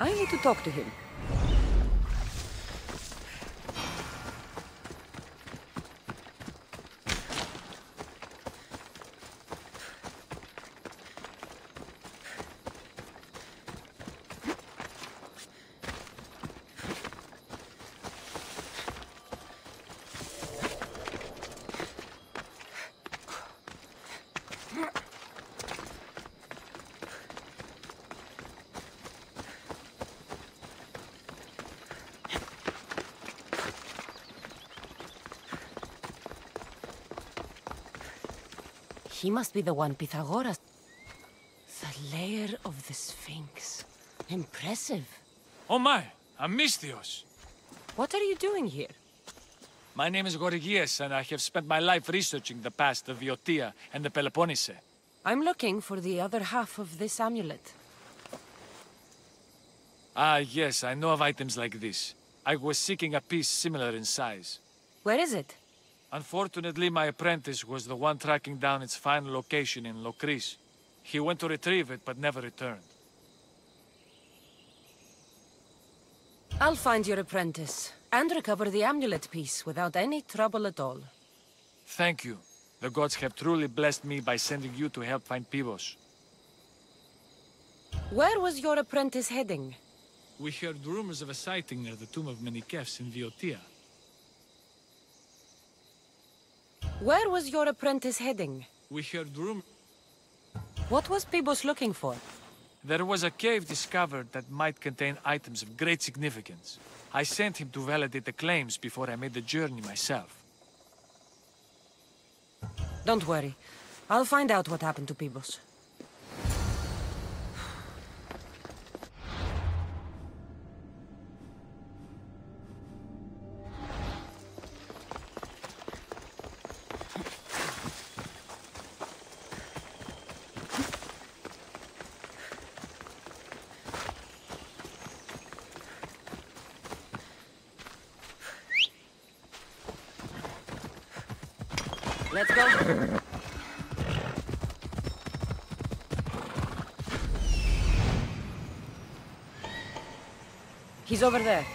I need to talk to him. He must be the one Pythagoras. The lair of the Sphinx. Impressive. Oh my, Amistios! What are you doing here? My name is Gorgias, and I have spent my life researching the past of Viotia and the Peloponnese. I'm looking for the other half of this amulet. Ah, yes, I know of items like this. I was seeking a piece similar in size. Where is it? Unfortunately, my apprentice was the one tracking down its final location in Locris. He went to retrieve it, but never returned. I'll find your apprentice, and recover the amulet piece without any trouble at all. Thank you. The gods have truly blessed me by sending you to help find Pibos. Where was your apprentice heading? We heard rumors of a sighting near the tomb of Menikefs in Viotia. Where was your apprentice heading? We heard rumors. What was Pibos looking for? There was a cave discovered that might contain items of great significance. I sent him to validate the claims before I made the journey myself. Don't worry. I'll find out what happened to Pibos. Let's go. He's over there.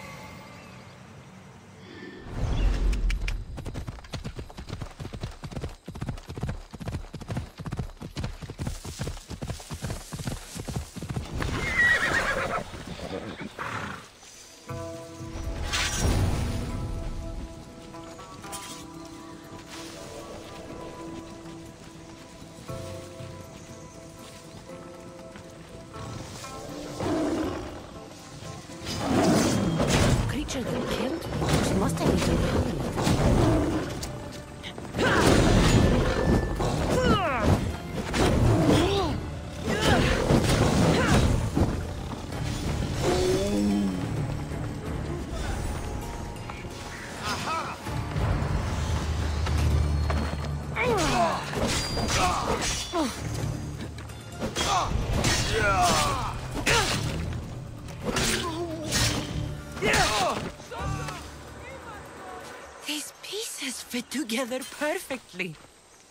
These pieces fit together perfectly.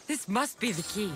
This must be the key.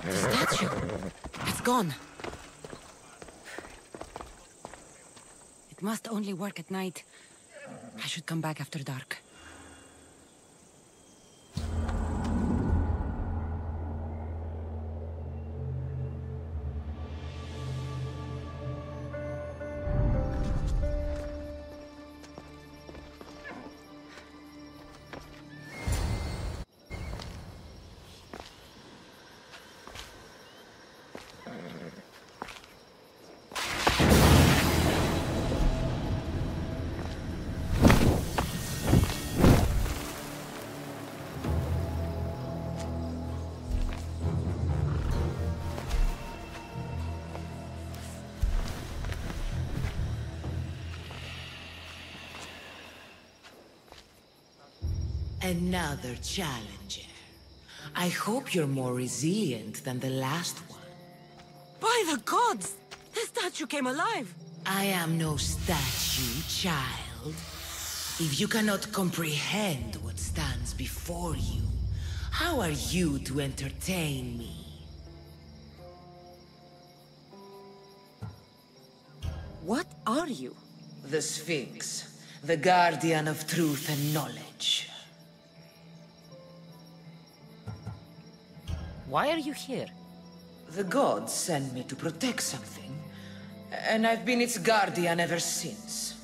The statue. It's gone. It must only work at night. I should come back after dark. Another challenger. I hope you're more resilient than the last one. By the gods! The statue came alive! I am no statue, child. If you cannot comprehend what stands before you, how are you to entertain me? What are you? The Sphinx, the guardian of truth and knowledge. Why are you here? The gods sent me to protect something, and I've been its guardian ever since.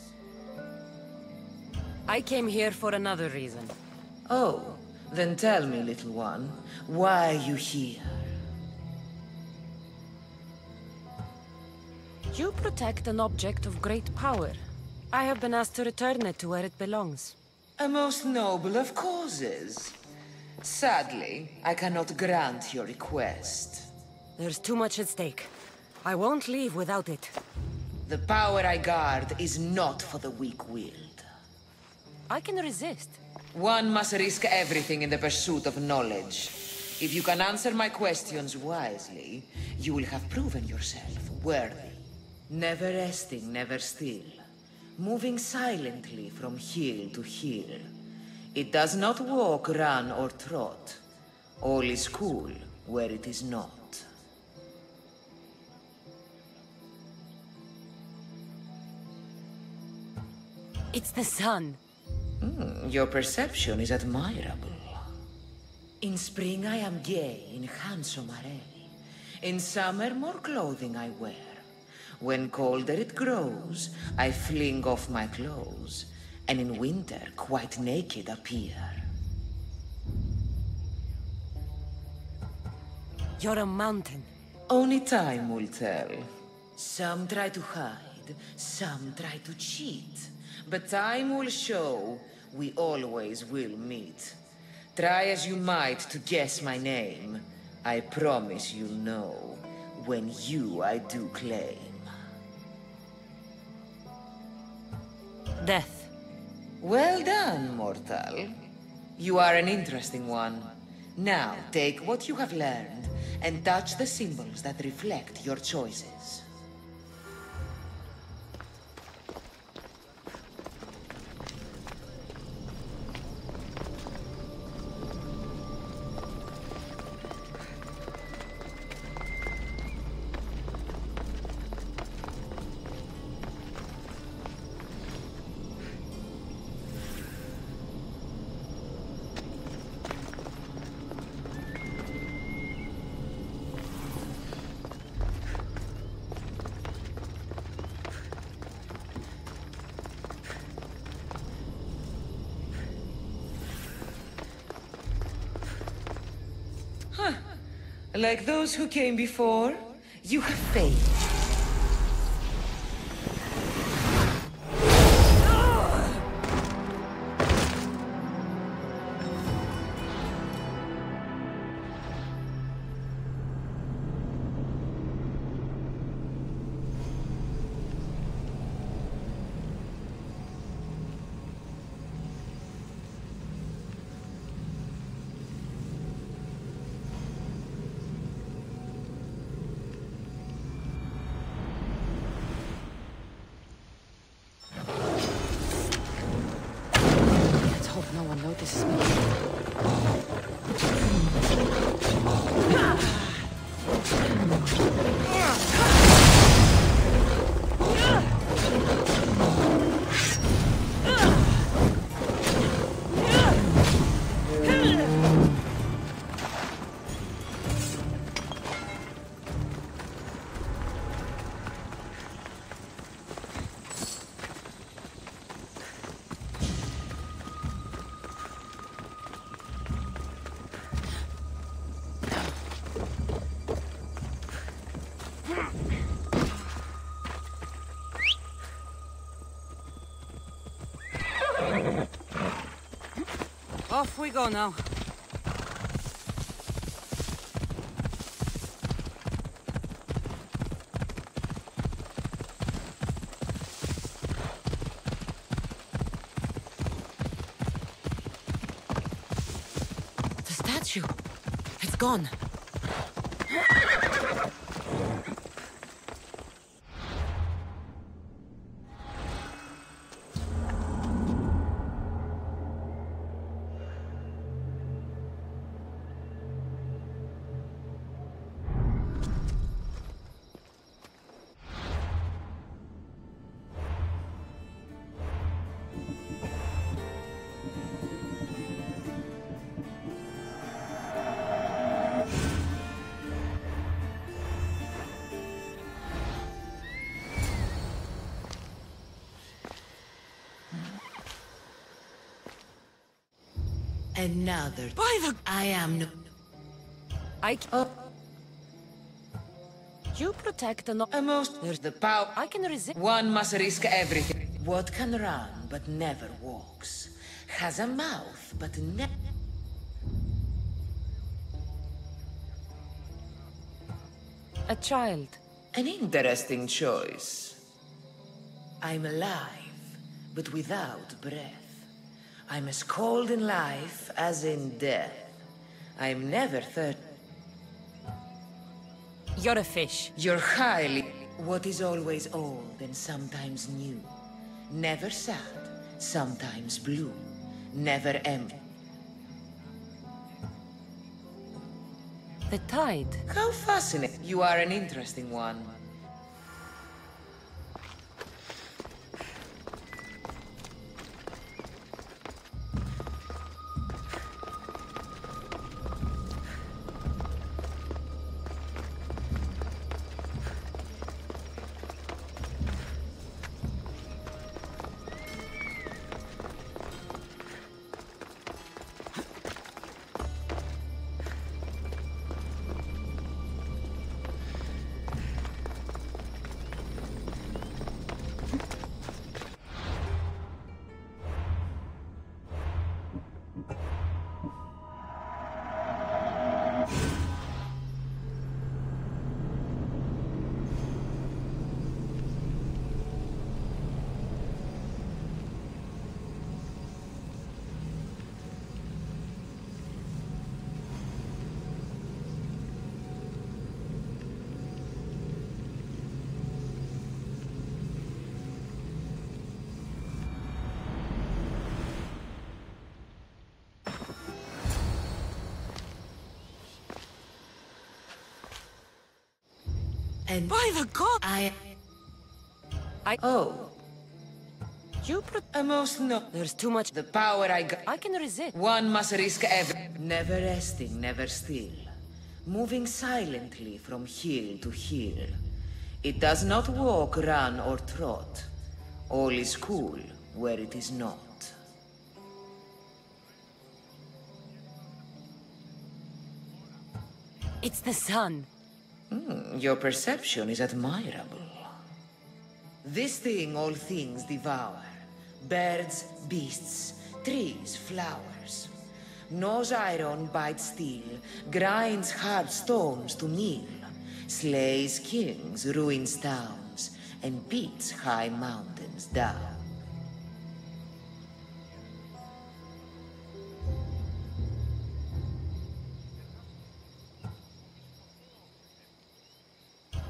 I came here for another reason. Oh, then tell me, little one, why are you here? You protect an object of great power. I have been asked to return it to where it belongs. A most noble of causes. Sadly, I cannot grant your request. There's too much at stake. I won't leave without it. The power I guard is not for the weak-willed. I can resist. One must risk everything in the pursuit of knowledge. If you can answer my questions wisely, you will have proven yourself worthy. Never resting, never still. Moving silently from hill to hill. It does not walk, run, or trot. All is cool where it is not. It's the sun. Your perception is admirable. In spring I am gay in handsome array. In summer more clothing I wear. When colder it grows, I fling off my clothes, and in winter quite naked appear. You're a mountain. Only time will tell. Some try to hide, some try to cheat. But time will show, we always will meet. Try as you might to guess my name, I promise you'll know, when you I do claim. Death. Well done, mortal. You are an interesting one. Now, take what you have learned, and touch the symbols that reflect your choices. Like those who came before, you have failed. No one notices me. Off we go now. The statue. It's gone. Another. By the... I am no... Oh. You protect the... A most... There's the power. I can resist. One must risk everything. What can run but never walks? Has a mouth but never... A child. An interesting choice. I'm alive, but without breath. I'm as cold in life as in death. I'm never thirsty. You're a fish. You're highly... What is always old and sometimes new. Never sad, sometimes blue. Never empty. The tide. How fascinating. You are an interesting one. And By the god! Oh, You a most no. There's too much. The power I got. I can resist. One must risk never resting, never still. Moving silently from hill to hill. It does not walk, run, or trot. All is cool where it is not. It's the sun. Your perception is admirable. This thing all things devour. Birds, beasts, trees, flowers. Gnaws iron, bites steel, grinds hard stones to meal, slays kings, ruins towns, and beats high mountains down.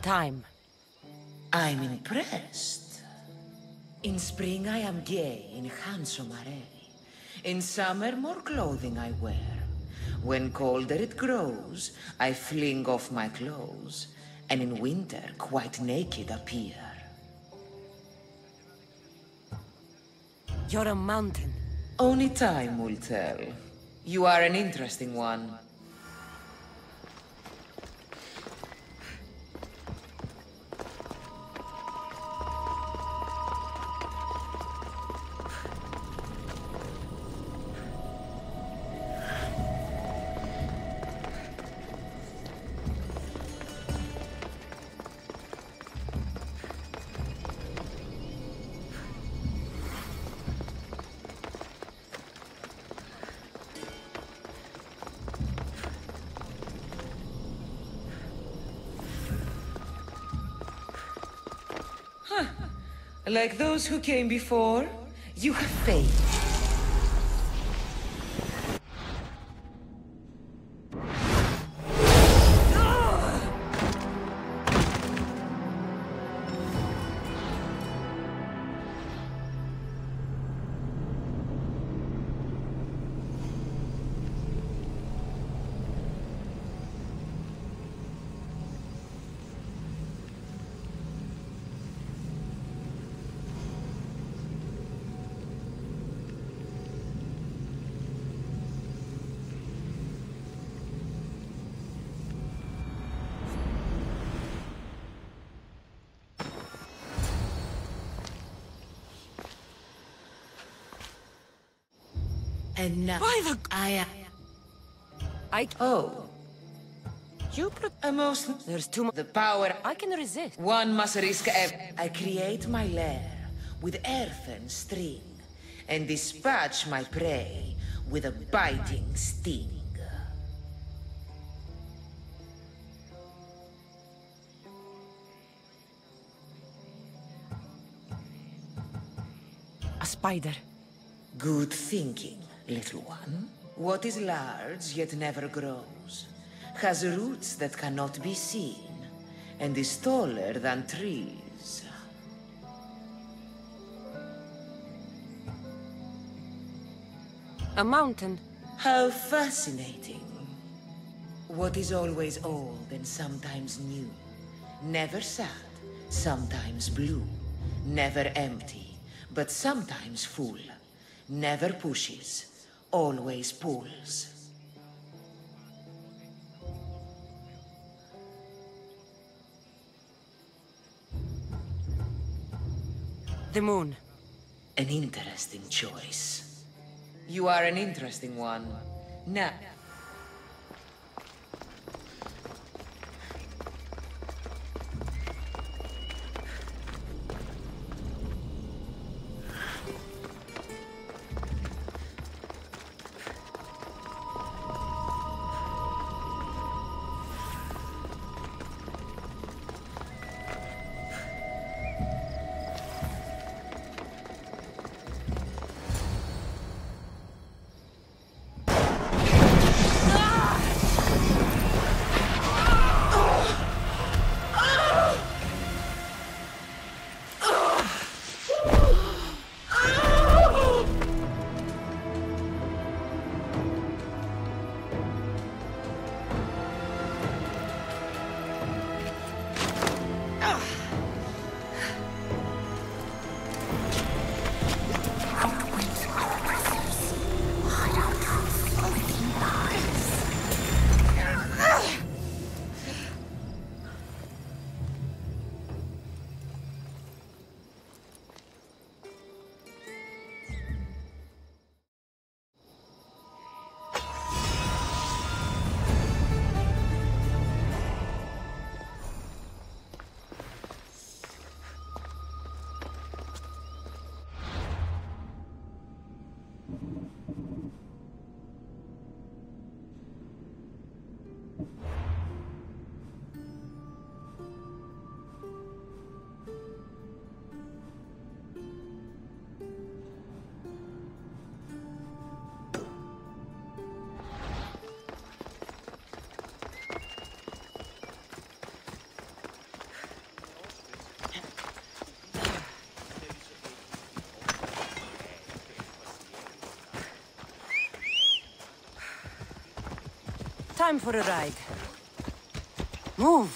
Time. I'm impressed. In spring I am gay in handsome array. In summer more clothing I wear. When colder it grows, I fling off my clothes, and in winter quite naked appear. You're a mountain. Only time will tell. You are an interesting one. Like those who came before, you have faith. And now By the... Oh, You a most... There's too much. The power... I can resist. One must risk I create my lair with earthen string and dispatch my prey with a biting sting. A spider. Good thinking, little one. What is large yet never grows, has roots that cannot be seen, and is taller than trees. A mountain. How fascinating. What is always old and sometimes new. Never sad, sometimes blue. Never empty, but sometimes full. Never pushes, always pulls. The moon. An interesting choice. You are an interesting one. Now... time for a ride. Move!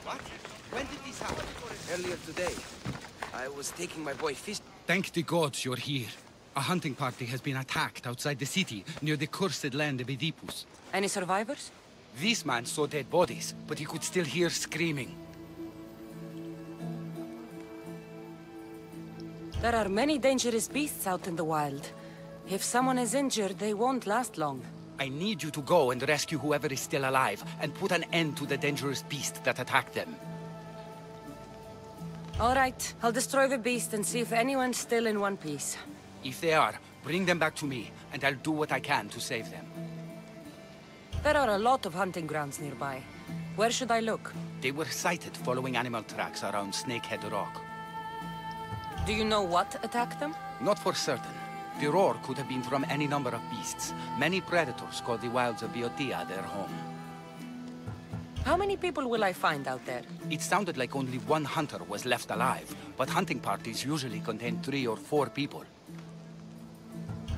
What? When did this happen? Earlier today. I was taking my boy fish. Thank the gods you're here. A hunting party has been attacked outside the city, near the cursed land of Oedipus. Any survivors? This man saw dead bodies, but he could still hear screaming. There are many dangerous beasts out in the wild. If someone is injured, they won't last long. I need you to go and rescue whoever is still alive, and put an end to the dangerous beast that attacked them. All right, I'll destroy the beast and see if anyone's still in one piece. If they are, bring them back to me, and I'll do what I can to save them. There are a lot of hunting grounds nearby. Where should I look? They were sighted following animal tracks around Snakehead Rock. Do you know what attacked them? Not for certain. The roar could have been from any number of beasts. Many predators call the wilds of Boeotia their home. How many people will I find out there? It sounded like only one hunter was left alive, but hunting parties usually contain 3 or 4 people.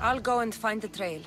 I'll go and find the trail.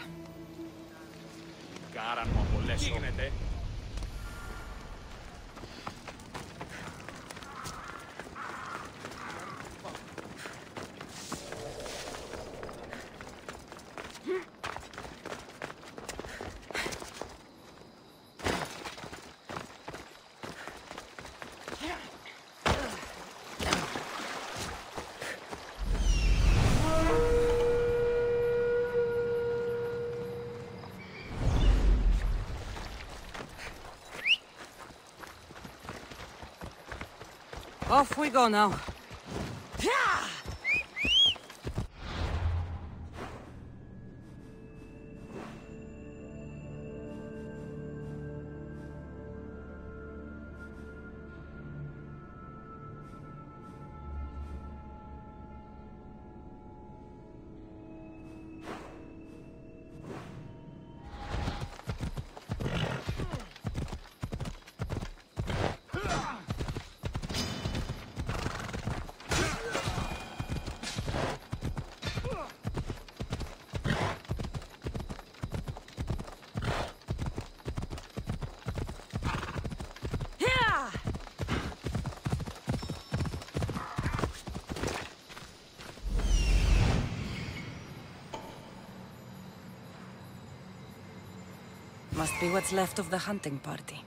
Off we go now. Must be what's left of the hunting party.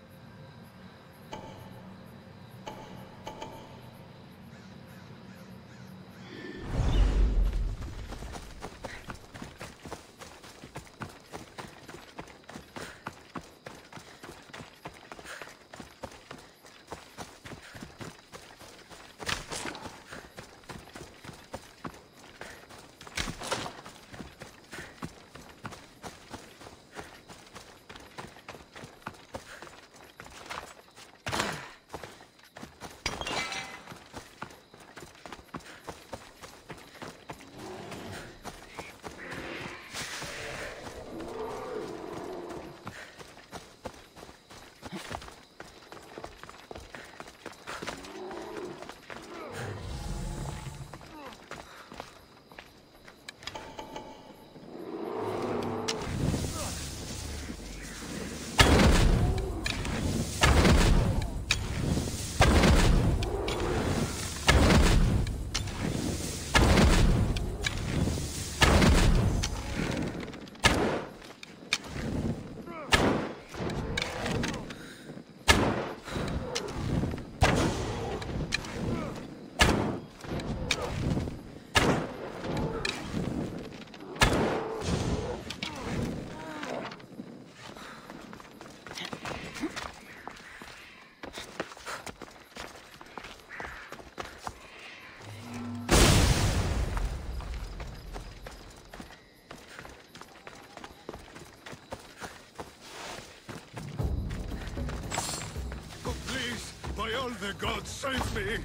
By all the gods, save me!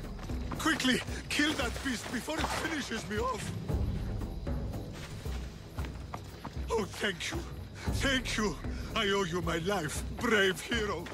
Quickly, kill that beast before it finishes me off! Oh, thank you. Thank you. I owe you my life, brave hero.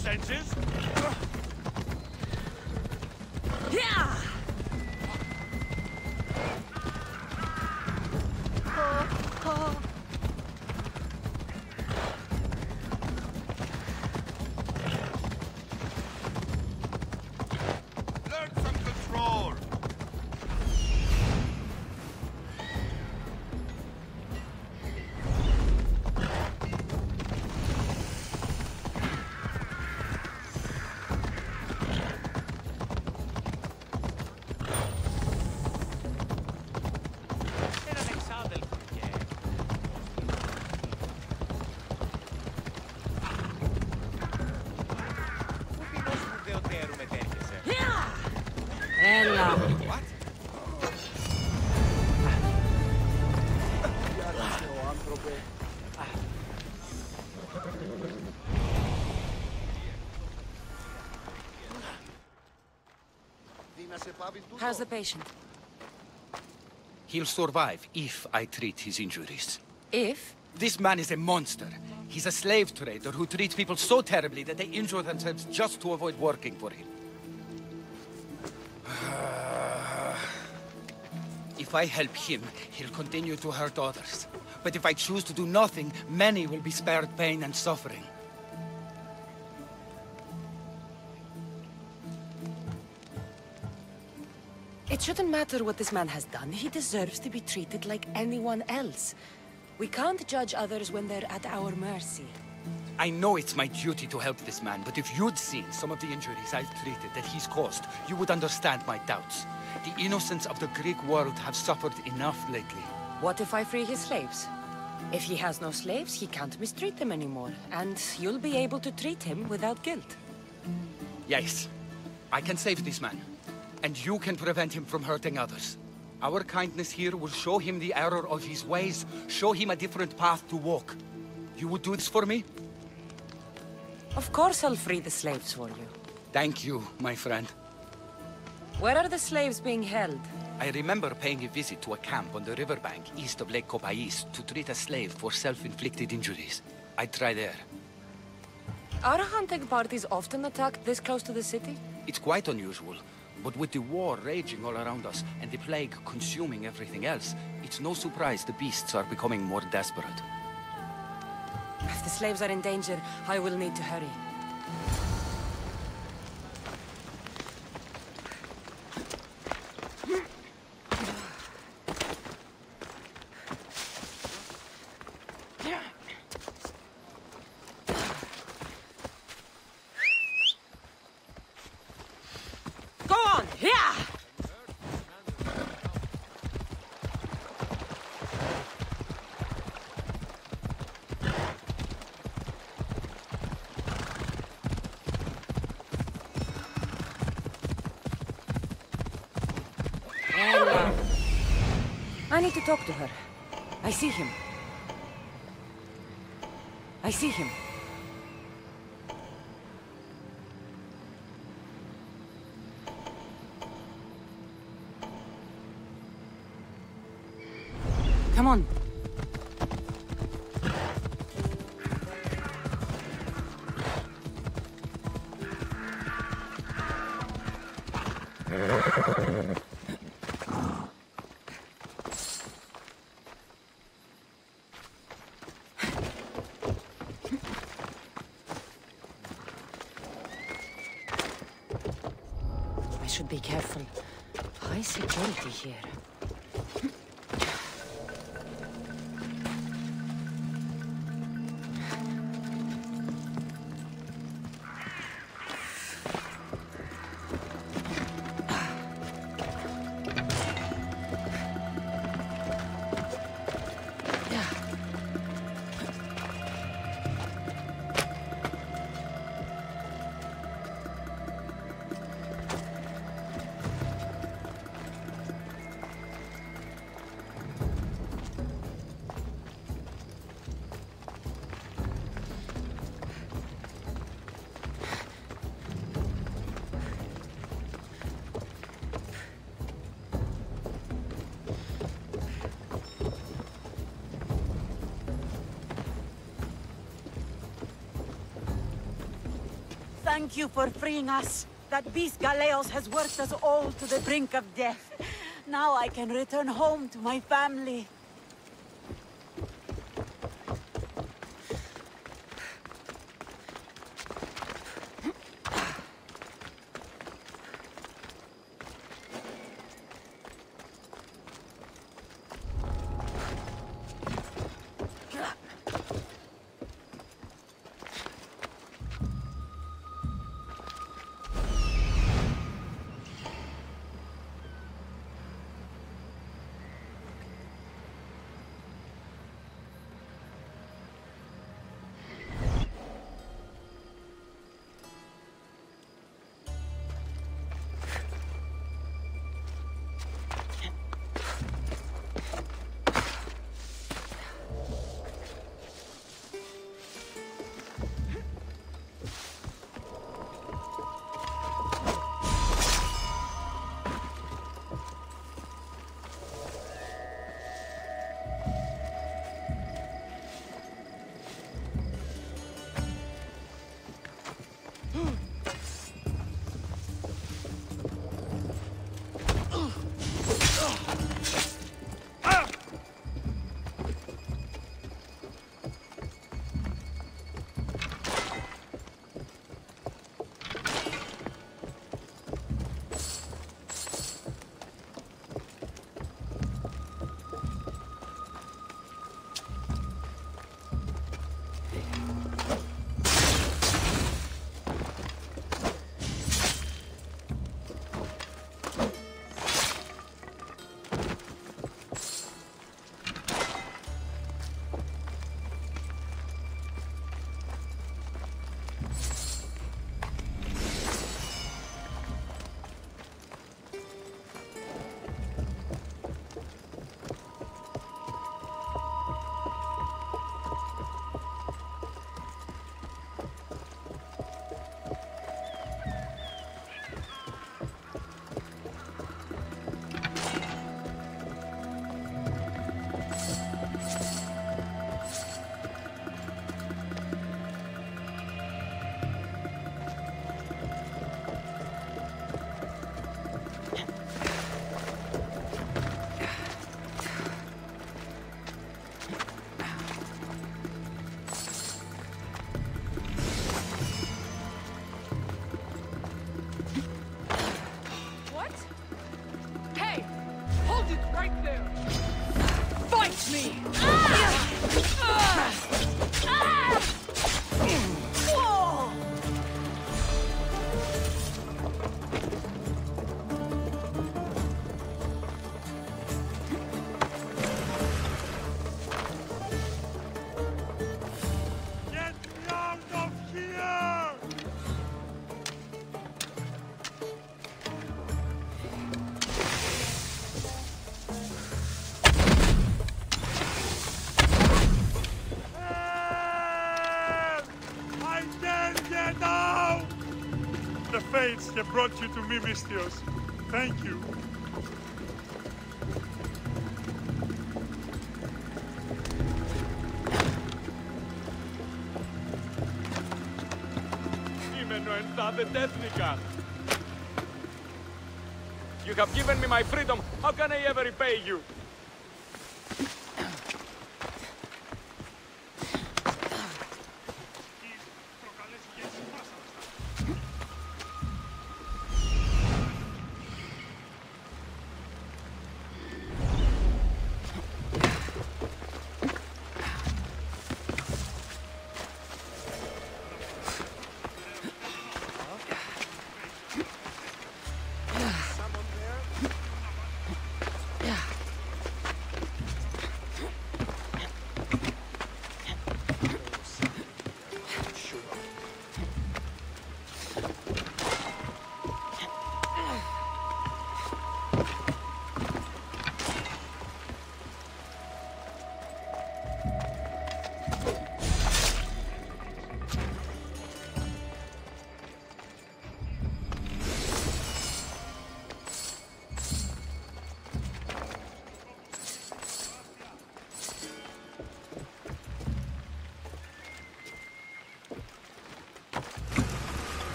Senses? Yeah! Learn some control! Ella. What? How's the patient? He'll survive if I treat his injuries. If? This man is a monster. He's a slave trader who treats people so terribly that they injure themselves just to avoid working for him. If I help him, he'll continue to hurt others. But if I choose to do nothing, many will be spared pain and suffering. It It shouldn't matter what this man has done. He deserves to be treated like anyone else. We can't judge others when they're at our mercy. I know it's my duty to help this man, but if you'd seen some of the injuries I've treated that he's caused, you would understand my doubts. The innocents of the Greek world have suffered enough lately. What if I free his slaves? If he has no slaves, he can't mistreat them anymore, and you'll be able to treat him without guilt. Yes, I can save this man, and you can prevent him from hurting others. Our kindness here will show him the error of his ways, show him a different path to walk. You would do this for me? Of course I'll free the slaves for you. Thank you, my friend. Where are the slaves being held? I remember paying a visit to a camp on the riverbank east of Lake Copais to treat a slave for self-inflicted injuries. I'd try there. Are hunting parties often attacked this close to the city? It's quite unusual, but with the war raging all around us and the plague consuming everything else, it's no surprise the beasts are becoming more desperate. If the slaves are in danger, I will need to hurry. Go on! Here! I need to talk to her. I see him. I see him. Come on. I should be careful. High security here. Thank you for freeing us. That beast Galeos has worked us all to the brink of death. Now I can return home to my family. it right there! Fight me! Get me out of here! I can't get out! The fates have brought you to me, Mistios. Thank you. You have given me my freedom. How can I ever repay you?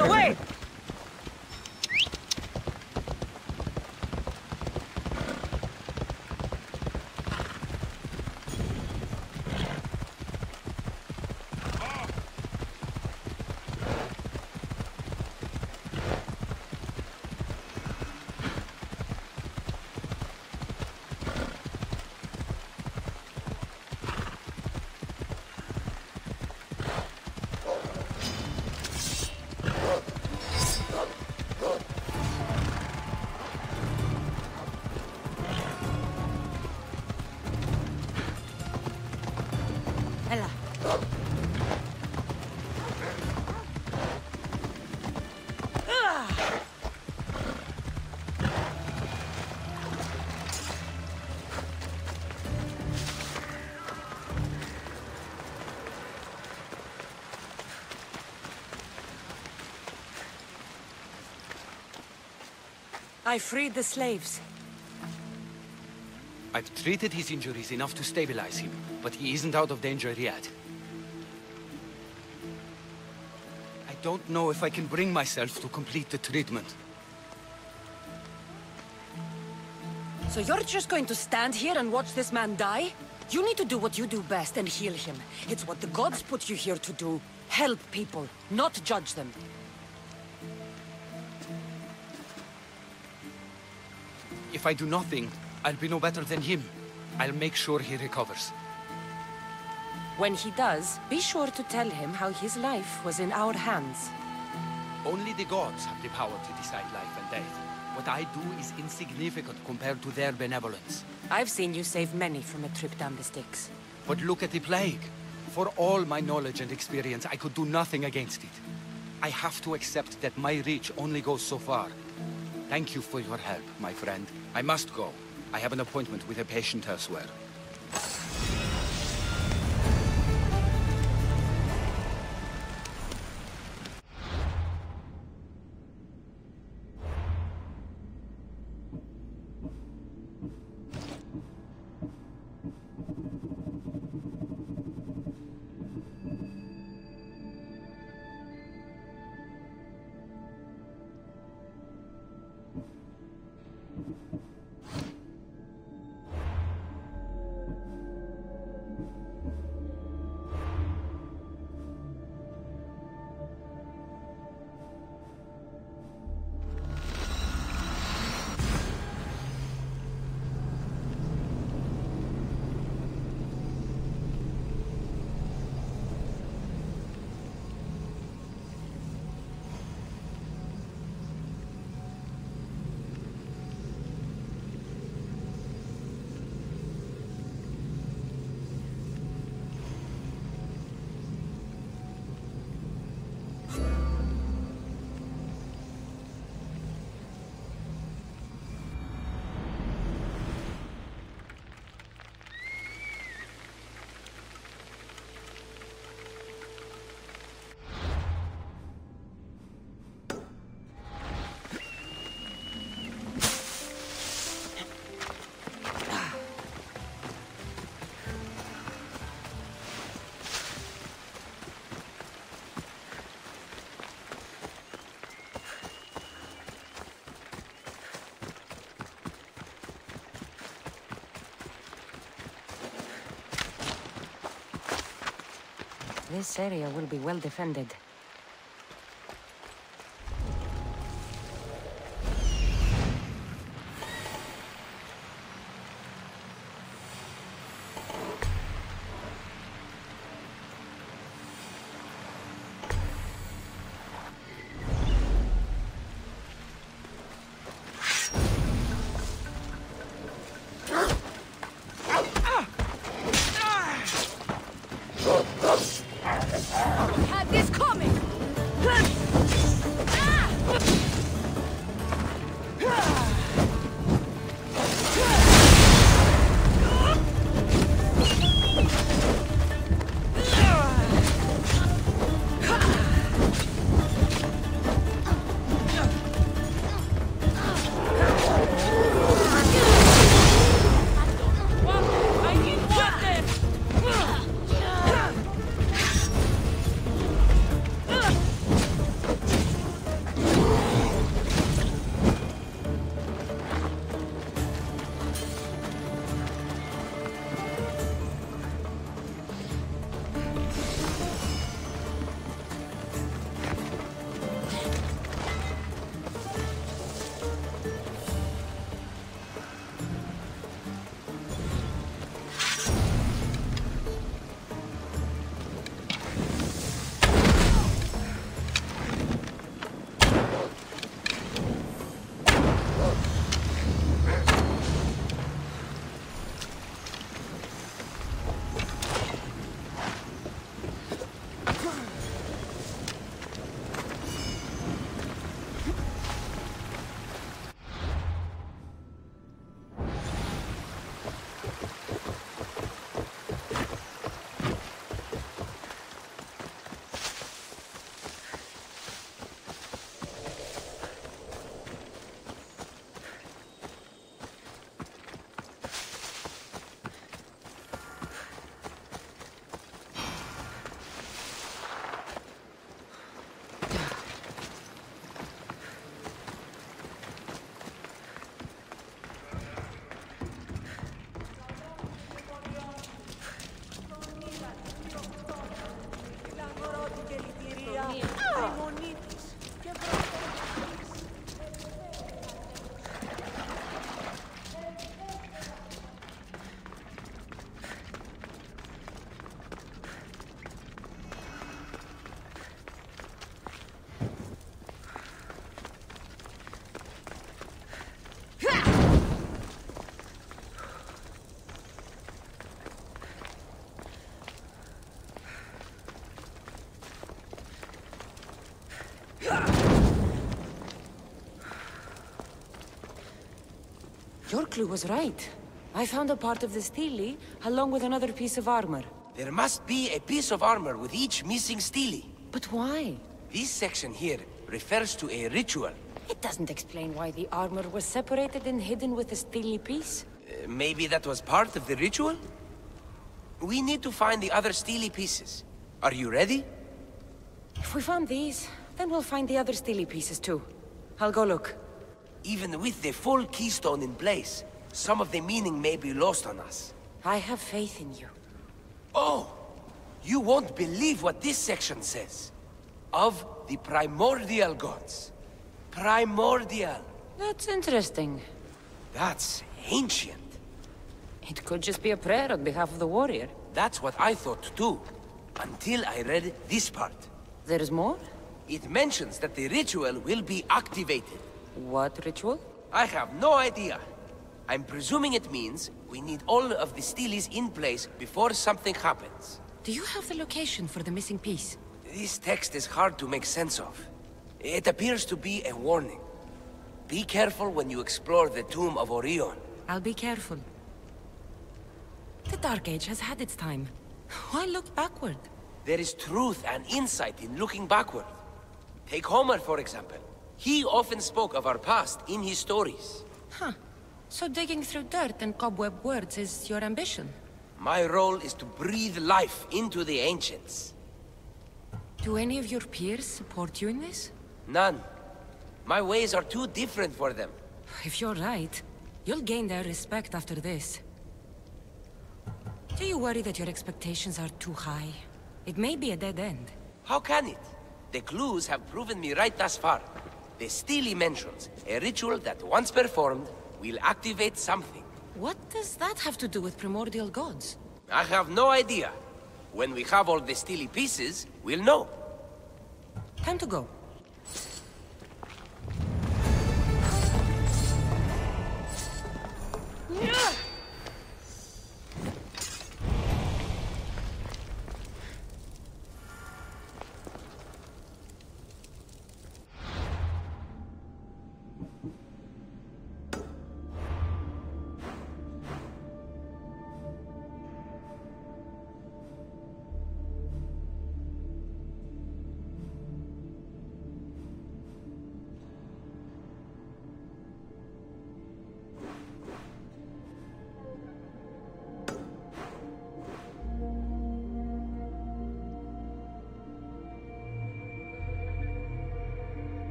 Away! I freed the slaves. I've treated his injuries enough to stabilize him, but he isn't out of danger yet. I don't know if I can bring myself to complete the treatment. So you're just going to stand here and watch this man die? You need to do what you do best and heal him. It's what the gods put you here to do. Help people, not judge them. If I do nothing, I'll be no better than him. I'll make sure he recovers. When he does, be sure to tell him how his life was in our hands. Only the gods have the power to decide life and death. What I do is insignificant compared to their benevolence. I've seen you save many from a trip down the Styx. But look at the plague. For all my knowledge and experience, I could do nothing against it. I have to accept that my reach only goes so far. Thank you for your help, my friend. I must go. I have an appointment with a patient elsewhere. This area will be well defended. Had this coming! Your clue was right. I found a part of the stele, along with another piece of armor. There must be a piece of armor with each missing stele. But why? This section here refers to a ritual. It doesn't explain why the armor was separated and hidden with the stele piece. Maybe that was part of the ritual? We need to find the other stele pieces. Are you ready? If we found these, then we'll find the other stele pieces too. I'll go look. Even with the full keystone in place, some of the meaning may be lost on us. I have faith in you. Oh! You won't believe what this section says. Of the primordial gods. Primordial. That's interesting. That's ancient. It could just be a prayer on behalf of the warrior. That's what I thought too. Until I read this part. There's more? It mentions that the ritual will be activated. What ritual? I have no idea. I'm presuming it means we need all of the steles in place before something happens. Do you have the location for the missing piece? This text is hard to make sense of. It appears to be a warning. Be careful when you explore the tomb of Orion. I'll be careful. The Dark Age has had its time. Why look backward? There is truth and insight in looking backward. Take Homer, for example. He often spoke of our past in his stories. Huh. So digging through dirt and cobweb words is your ambition? My role is to breathe life into the ancients. Do any of your peers support you in this? None. My ways are too different for them. If you're right, you'll gain their respect after this. Do you worry that your expectations are too high? It may be a dead end. How can it? The clues have proven me right thus far. The stele mentions a ritual that once performed will activate something. What does that have to do with primordial gods? I have no idea. When we have all the stele pieces, we'll know. Time to go.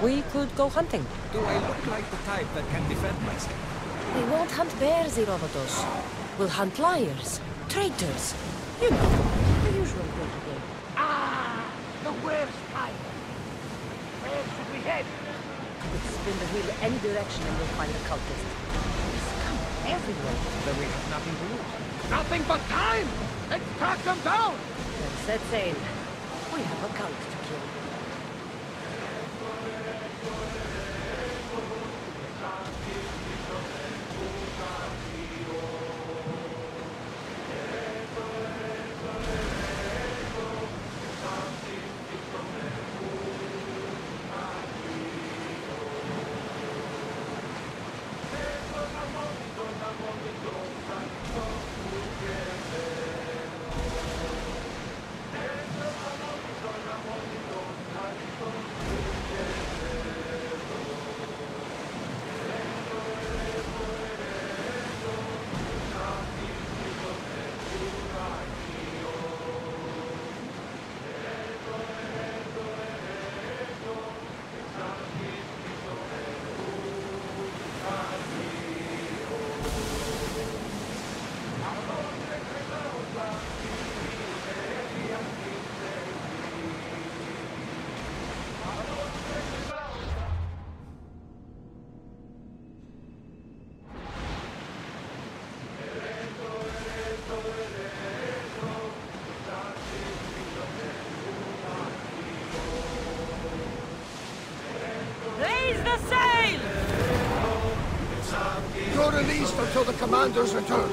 We could go hunting. Do I look like the type that can defend myself? We won't hunt bears, Herodotus. We'll hunt liars, traitors. You know, the usual game. Ah! The worst time! Where should we head? We could spin the wheel any direction and we'll find a cultist. There's scum everywhere. Then we have nothing to lose. Nothing but time! Let's track them down! Then set sail. We have a cult to kill. the sail! You're released until the commander's return.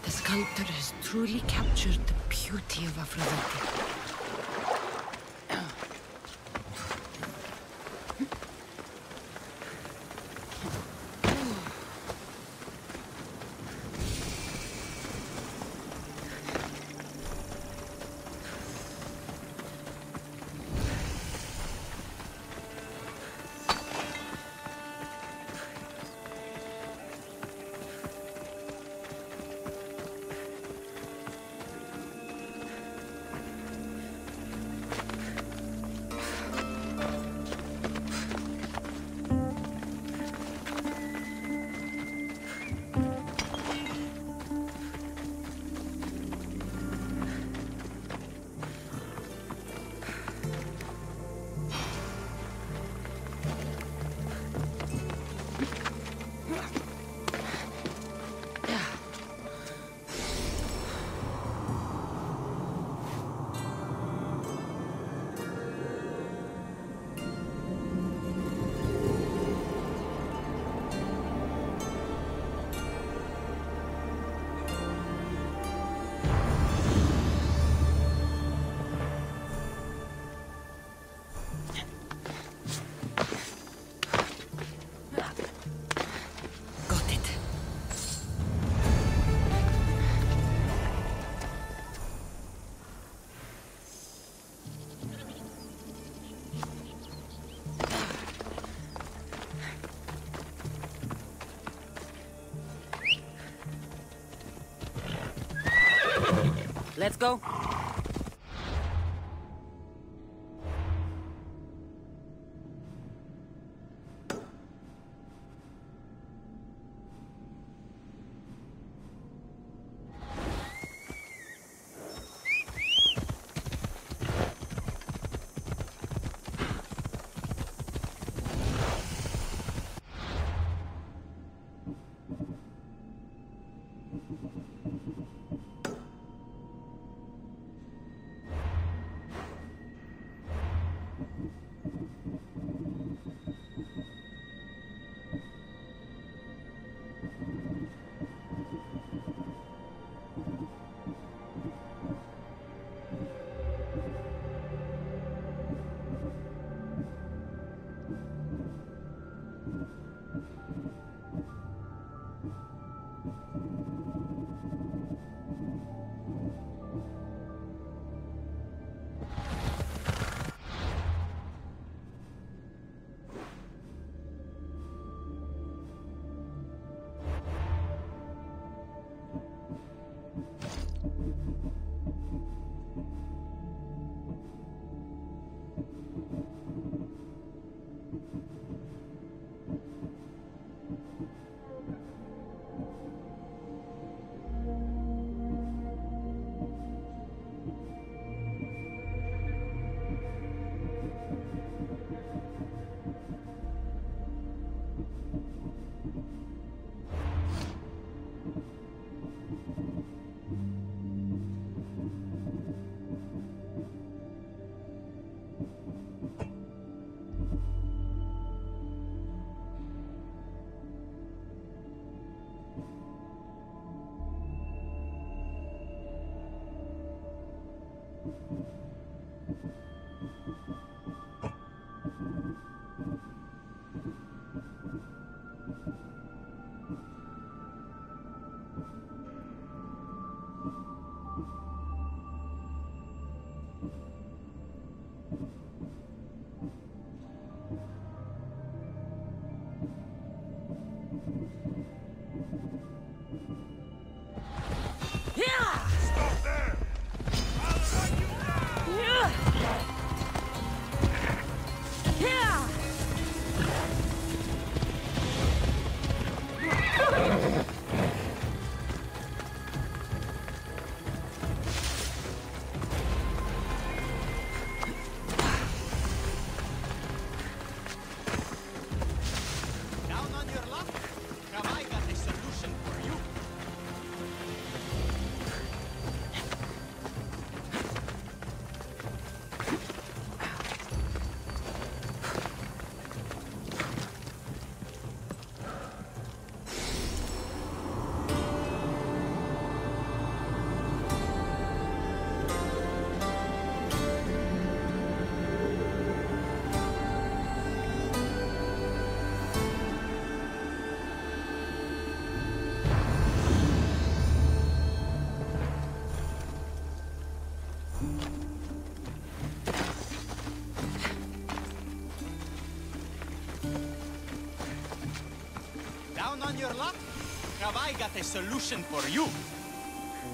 The sculptor has truly captured the beauty of Aphrodite. Let's go. Down on your luck? Have I got a solution for you?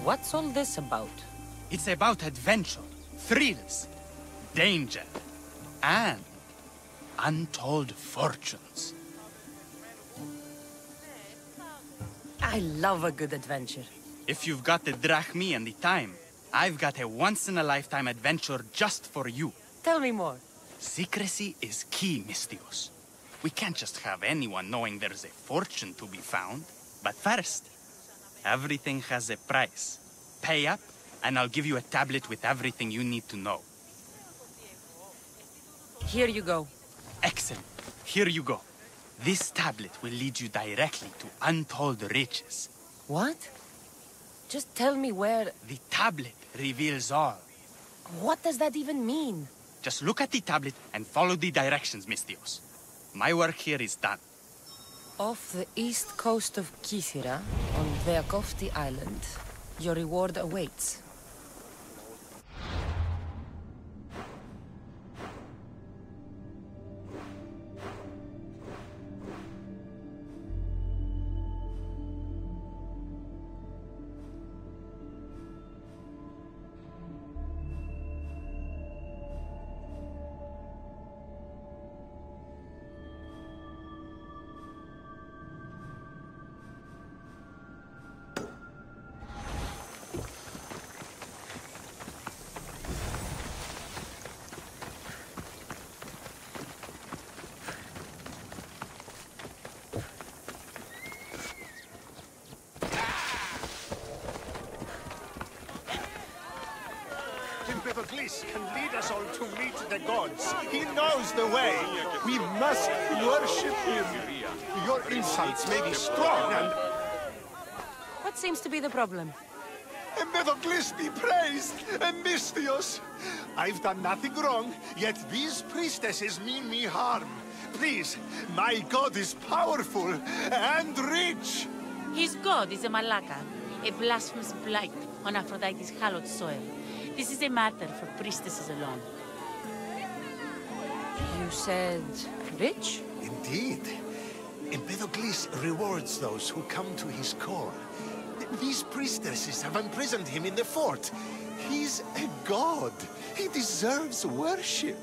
What's all this about? It's about adventure, thrills, danger, and untold fortunes. I love a good adventure. If you've got the drachmi and the time, I've got a once-in-a-lifetime adventure just for you. Tell me more. Secrecy is key, Mistios. We can't just have anyone knowing there's a fortune to be found. But first, everything has a price. Pay up, and I'll give you a tablet with everything you need to know. Here you go. Excellent. Here you go. This tablet will lead you directly to untold riches. What? Just tell me where... The tablet reveals all. What does that even mean? Just look at the tablet and follow the directions, Mistios. My work here is done. Off the east coast of Kythera, on Veakofti Island, your reward awaits. Empedocles can lead us all to meet the gods. He knows the way. We must worship him. Your insights may be strong and... What seems to be the problem? Empedocles be praised, and Mistios. I've done nothing wrong, yet these priestesses mean me harm. Please, my god is powerful and rich. His god is a Malaka, a blasphemous blight on Aphrodite's hallowed soil. This is a matter for priestesses alone. You said... rich? Indeed. Empedocles rewards those who come to his call. These priestesses have imprisoned him in the fort. He's a god. He deserves worship.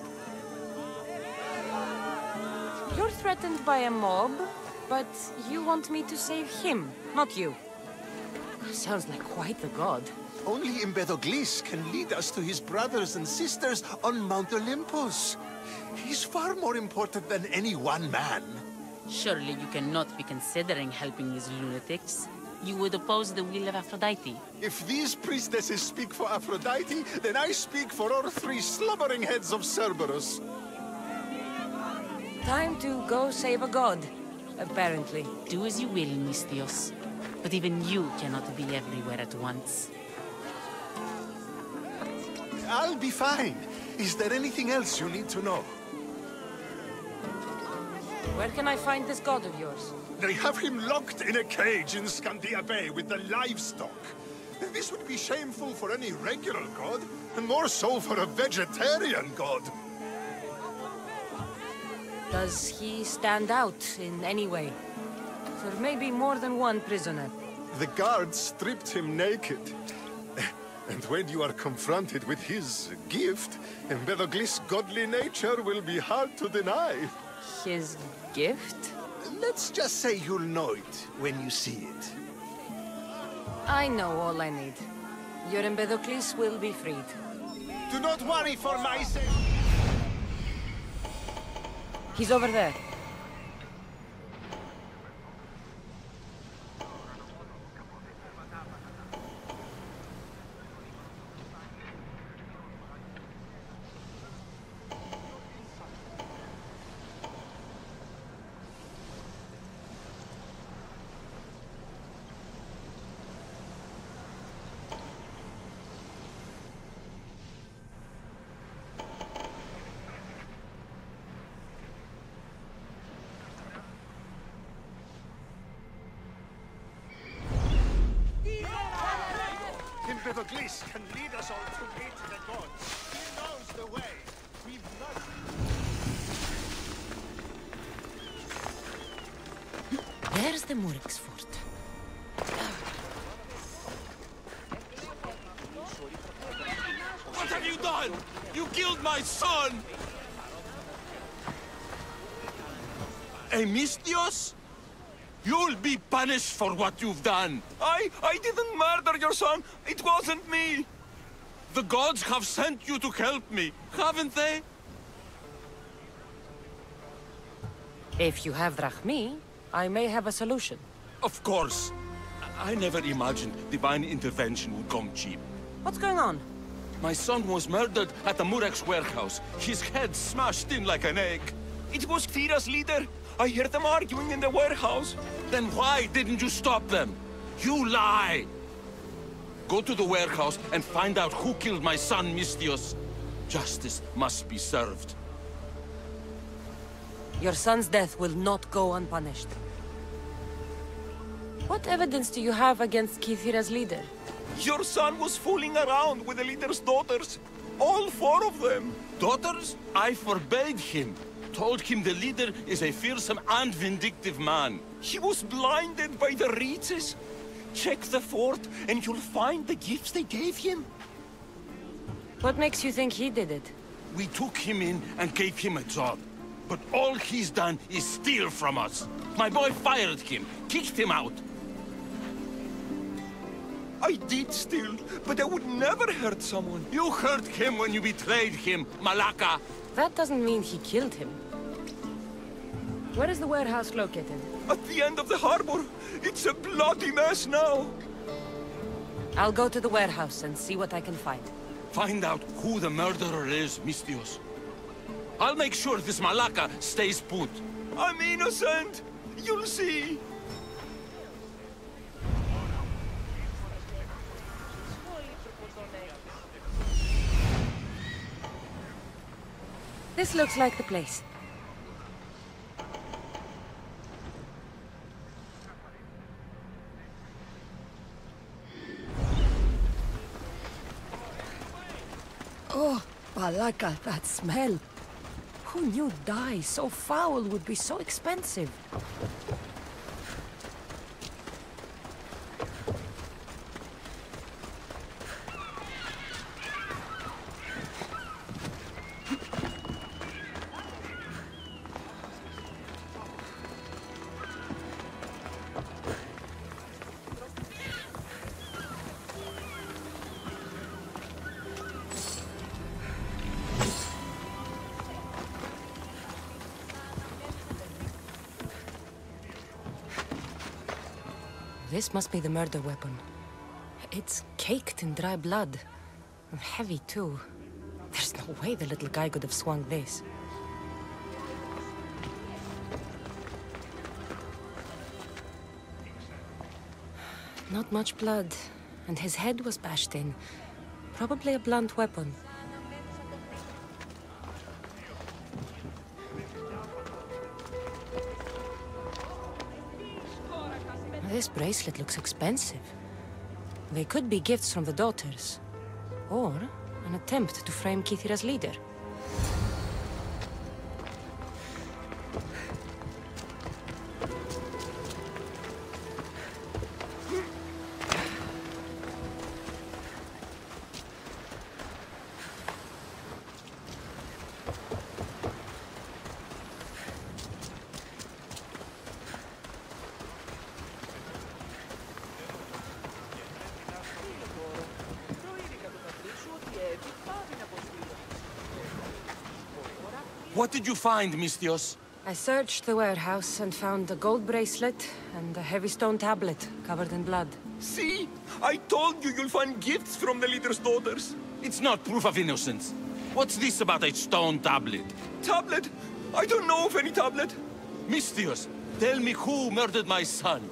You're threatened by a mob, but you want me to save him, not you. Sounds like quite the god. Only Empedocles can lead us to his brothers and sisters on Mount Olympus. He's far more important than any one man. Surely you cannot be considering helping these lunatics. You would oppose the will of Aphrodite. If these priestesses speak for Aphrodite, then I speak for all three slubbering heads of Cerberus. Time to go save a god, apparently. Do as you will, Mistios. But even you cannot be everywhere at once. I'll be fine. Is there anything else you need to know? Where can I find this god of yours? They have him locked in a cage in Scandia Bay with the livestock. This would be shameful for any regular god, and more so for a vegetarian god. Does he stand out in any way? There may be more than one prisoner. The guards stripped him naked. And when you are confronted with his gift, Empedocles' godly nature will be hard to deny. His gift? Let's just say you'll know it when you see it. I know all I need. Your Empedocles will be freed. Do not worry for my sake. He's over there. Empedocles can lead us all to meet the gods. He knows the way. We must... Where's the Murex fort? What have you done? You killed my son! Emistios? You'll be punished for what you've done. I didn't murder your son. It wasn't me. The gods have sent you to help me, haven't they? If you have Drachmi, I may have a solution. Of course. I never imagined divine intervention would come cheap. What's going on? My son was murdered at the Murex warehouse. His head smashed in like an egg. It was Kira's leader. I heard them arguing in the warehouse. Then why didn't you stop them? You lie! Go to the warehouse and find out who killed my son, Mistios. Justice must be served. Your son's death will not go unpunished. What evidence do you have against Kithira's leader? Your son was fooling around with the leader's daughters. All 4 of them. Daughters? I forbade him. Told him the leader is a fearsome and vindictive man. He was blinded by the reaches. Check the fort and you'll find the gifts they gave him. What makes you think he did it? We took him in and gave him a job. But all he's done is steal from us. My boy fired him, kicked him out. I did steal, but I would never hurt someone. You hurt him when you betrayed him, Malaka. That doesn't mean he killed him. Where is the warehouse located? At the end of the harbor. It's a bloody mess now. I'll go to the warehouse and see what I can find. Find out who the murderer is, Mistios. I'll make sure this Malaka stays put. I'm innocent. You'll see. This looks like the place. Oh, Balaka, that smell. Who knew dye so foul would be so expensive? This must be the murder weapon. It's caked in dry blood. And heavy, too. There's no way the little guy could have swung this. Not much blood. And his head was bashed in. Probably a blunt weapon. This bracelet looks expensive. They could be gifts from the daughters. Or an attempt to frame Kithira's leader. What did you find, Mistios? I searched the warehouse and found a gold bracelet and a heavy stone tablet covered in blood. See? I told you you'll find gifts from the leader's daughters. It's not proof of innocence. What's this about a stone tablet? Tablet? I don't know of any tablet. Mistios, tell me who murdered my son.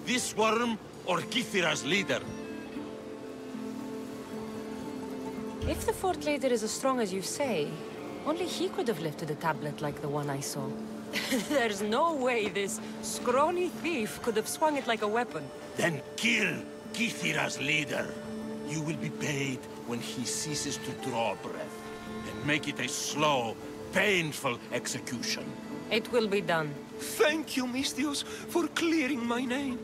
This worm or Kithira's leader? If the fort leader is as strong as you say, only he could have lifted a tablet like the one I saw. There's no way this scrawny thief could have swung it like a weapon. Then kill Kithira's leader. You will be paid when he ceases to draw breath. And make it a slow, painful execution. It will be done. Thank you, Mistios, for clearing my name.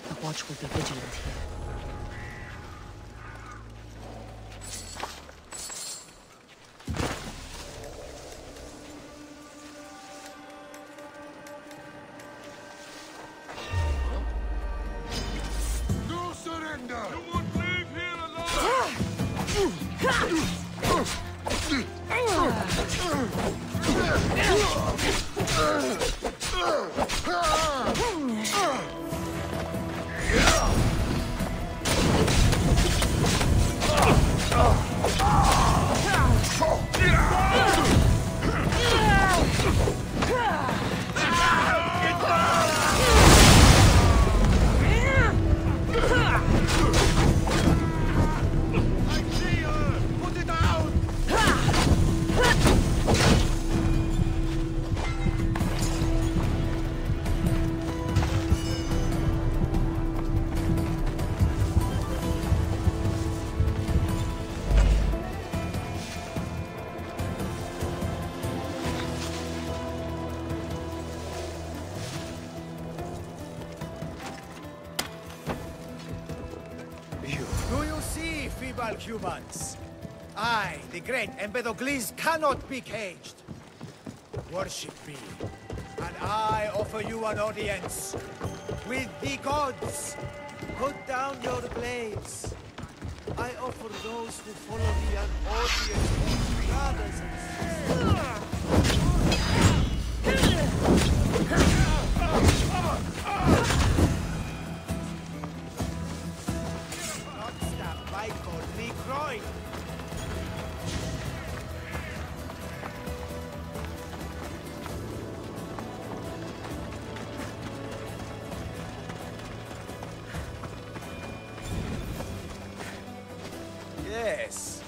The watch will be vigilant here. No surrender! You won't leave here alone! Do you see, feeble humans? I, the great Empedocles, cannot be caged. Worship me, and I offer you an audience with the gods. Put down your blades. I offer those who follow me an audience with brothers and not stab my godly groin. Yes.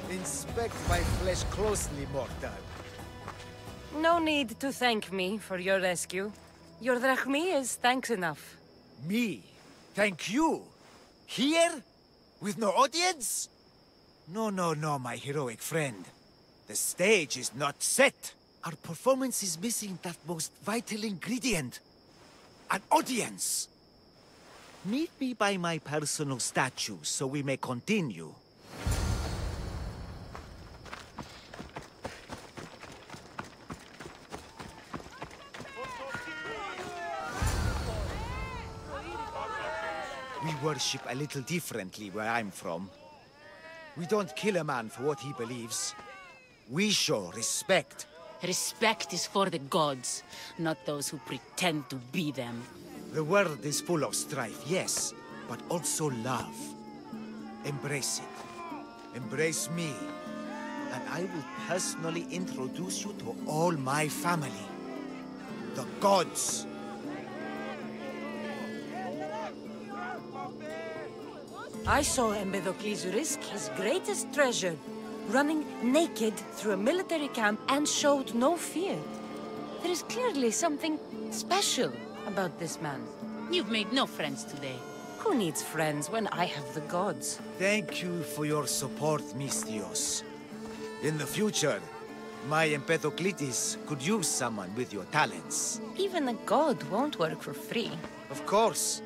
Inspect my flesh closely, mortal. No need to thank me for your rescue. Your drachmi is thanks enough. Me? Thank you? Here? With no audience? No, no, no, my heroic friend. The stage is not set. Our performance is missing that most vital ingredient. An audience. Meet me by my personal statue so we may continue. We worship a little differently where I'm from. We don't kill a man for what he believes. We show respect. Respect is for the gods, not those who pretend to be them. The world is full of strife, yes, but also love. Embrace it. Embrace me. And I will personally introduce you to all my family. The gods. I saw Empedocles risk his greatest treasure, running naked through a military camp and showed no fear. There is clearly something special about this man. You've made no friends today. Who needs friends when I have the gods? Thank you for your support, Mistios. In the future, my Empedocles could use someone with your talents. Even a god won't work for free. Of course.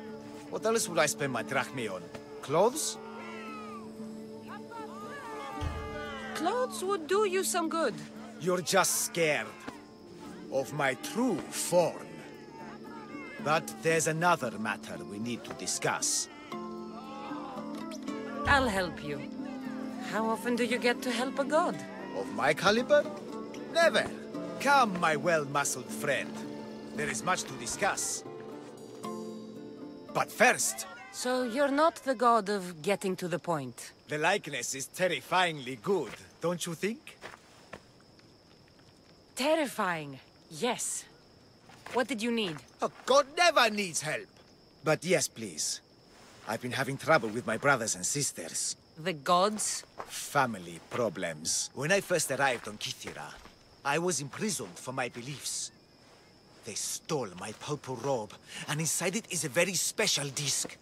What else would I spend my drachmi on? Clothes? Clothes would do you some good. You're just scared of my true form. But there's another matter we need to discuss. I'll help you. How often do you get to help a god? Of my caliber? Never. Come, my well-muscled friend. There is much to discuss. But first... So you're not the god of getting to the point. The likeness is terrifyingly good, don't you think? Terrifying, yes. What did you need? A god never needs help. But yes, please. I've been having trouble with my brothers and sisters. The gods? Family problems. When I first arrived on Kythera, I was imprisoned for my beliefs. They stole my purple robe, and inside it is a very special disc.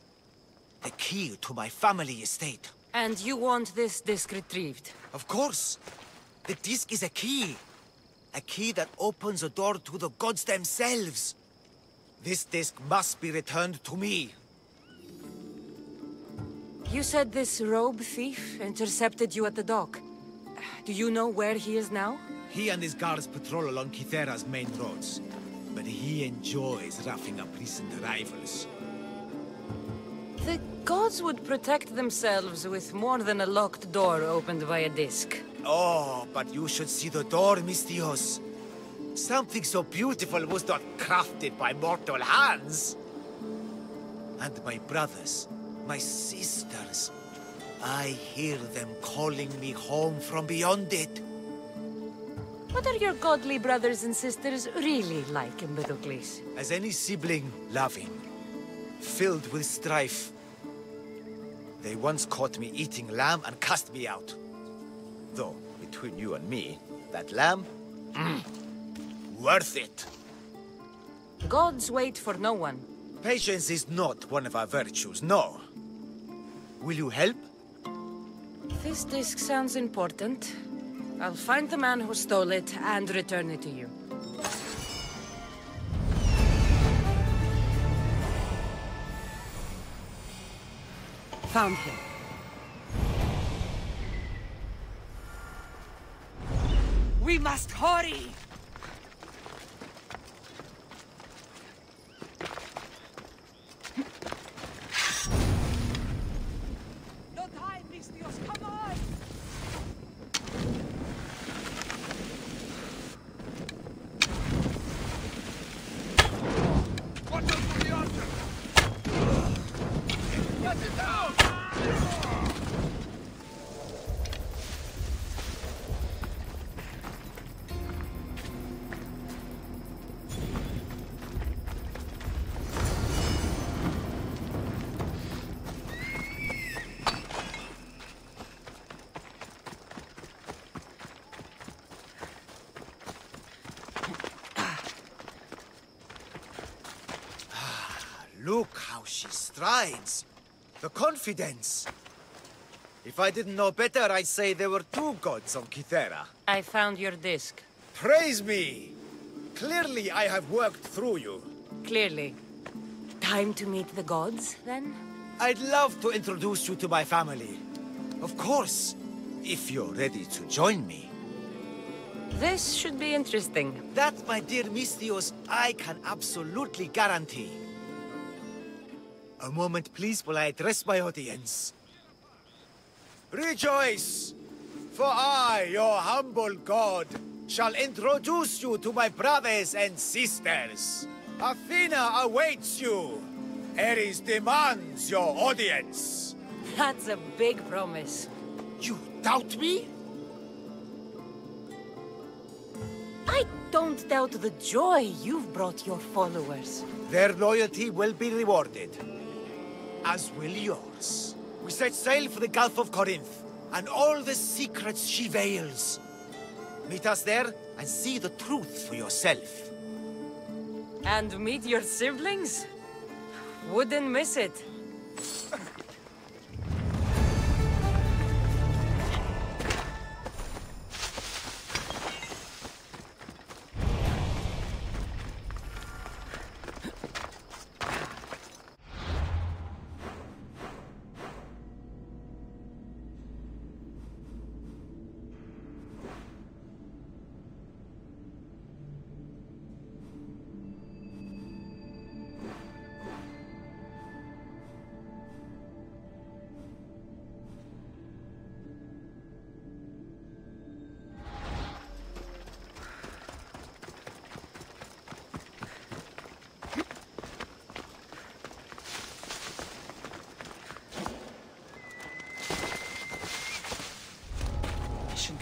The key to my family estate. And you want this disc retrieved? Of course. The disc is a key. A key that opens a door to the gods themselves. This disc must be returned to me. You said this robe thief intercepted you at the dock. Do you know where he is now? He and his guards patrol along Kythera's main roads. But he enjoys roughing up recent arrivals. The gods would protect themselves with more than a locked door opened by a disc. Oh, but you should see the door, Mistios. Something so beautiful was not crafted by mortal hands. And my brothers, my sisters, I hear them calling me home from beyond it. What are your godly brothers and sisters really like, Empedocles? As any sibling, loving, filled with strife. They once caught me eating lamb and cast me out. Though, between you and me, that lamb, worth it. Gods wait for no one. Patience is not one of our virtues, no. Will you help? This disc sounds important. I'll find the man who stole it and return it to you. Found him. We must hurry! No time, Mistios, come on! Watch out for the archer! Get it down! Look how she strides. The confidence. If I didn't know better, I'd say there were two gods on Kythera. I found your disc. Praise me! Clearly I have worked through you. Clearly. Time to meet the gods, then? I'd love to introduce you to my family. Of course, if you're ready to join me. This should be interesting. That, my dear Mistios, I can absolutely guarantee. A moment, please, while I address my audience. Rejoice! For I, your humble god, shall introduce you to my brothers and sisters. Athena awaits you. Ares demands your audience. That's a big promise. You doubt me? I don't doubt the joy you've brought your followers. Their loyalty will be rewarded. As will yours. We set sail for the Gulf of Corinth, and all the secrets she veils. Meet us there, and see the truth for yourself. And meet your siblings? Wouldn't miss it.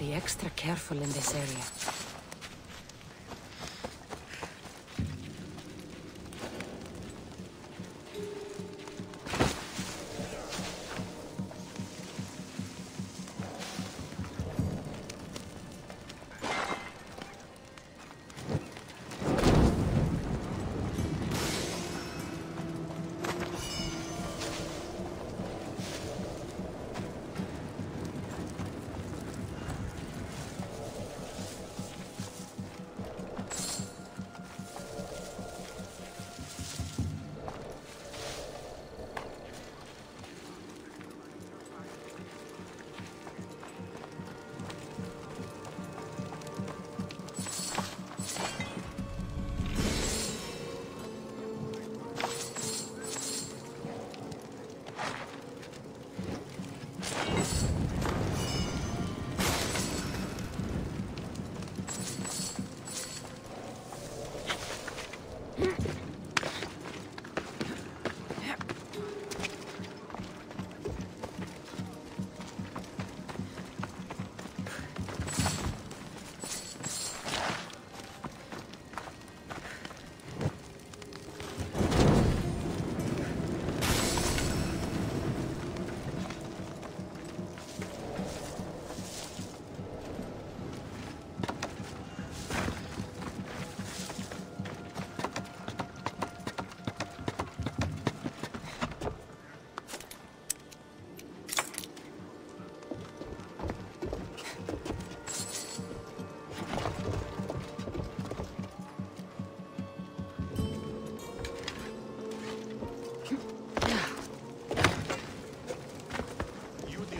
be extra careful in this area.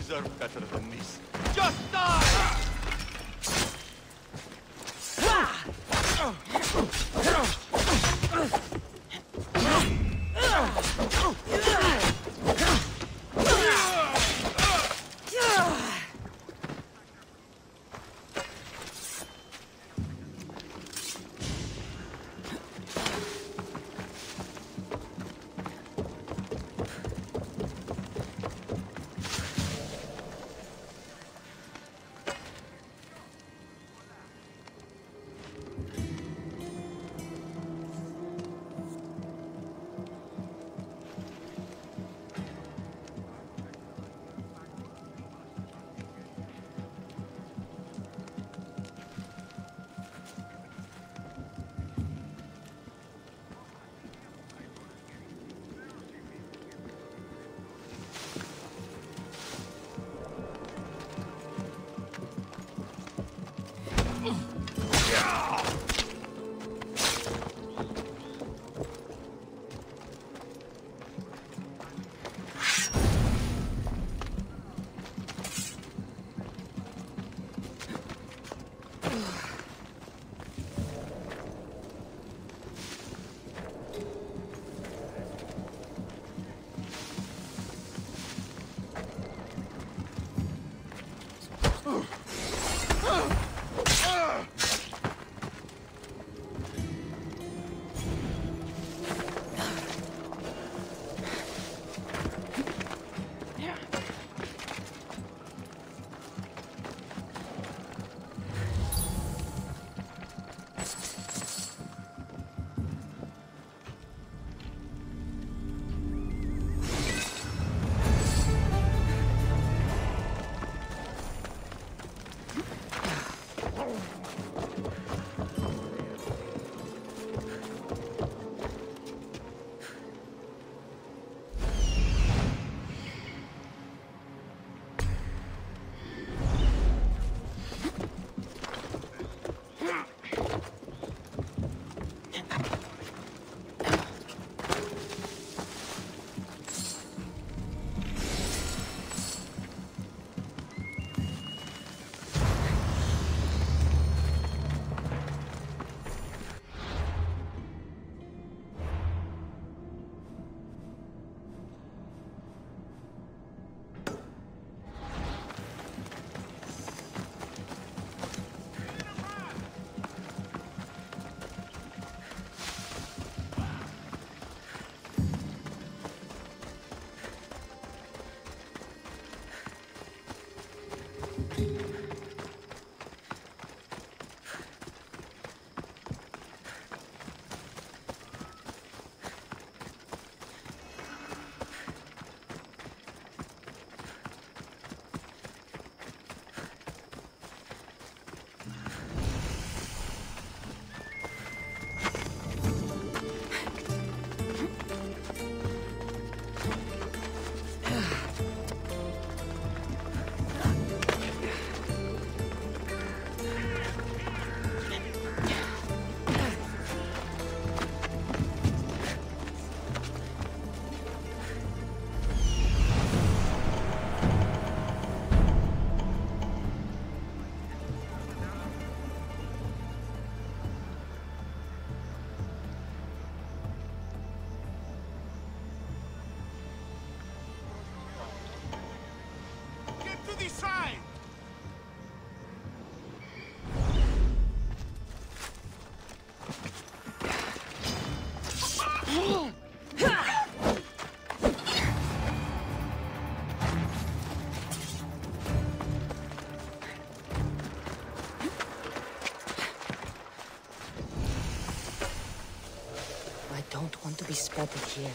Deserve better than this. Just die! spotted here.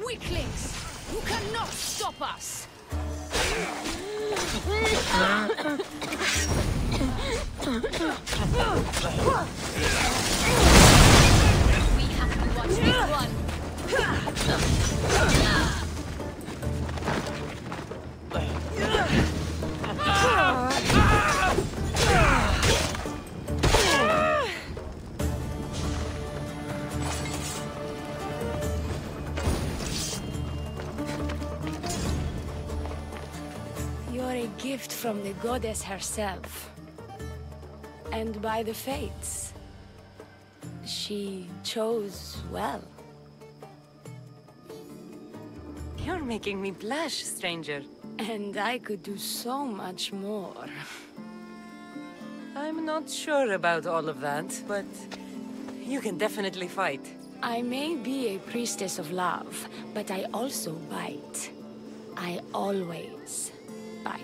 Weaklings! You cannot stop us! We have to watch this one. You're a gift from the goddess herself. And by the fates, she chose well. You're making me blush, stranger. And I could do so much more. I'm not sure about all of that, but you can definitely fight. I may be a priestess of love, but I also bite. I always bite.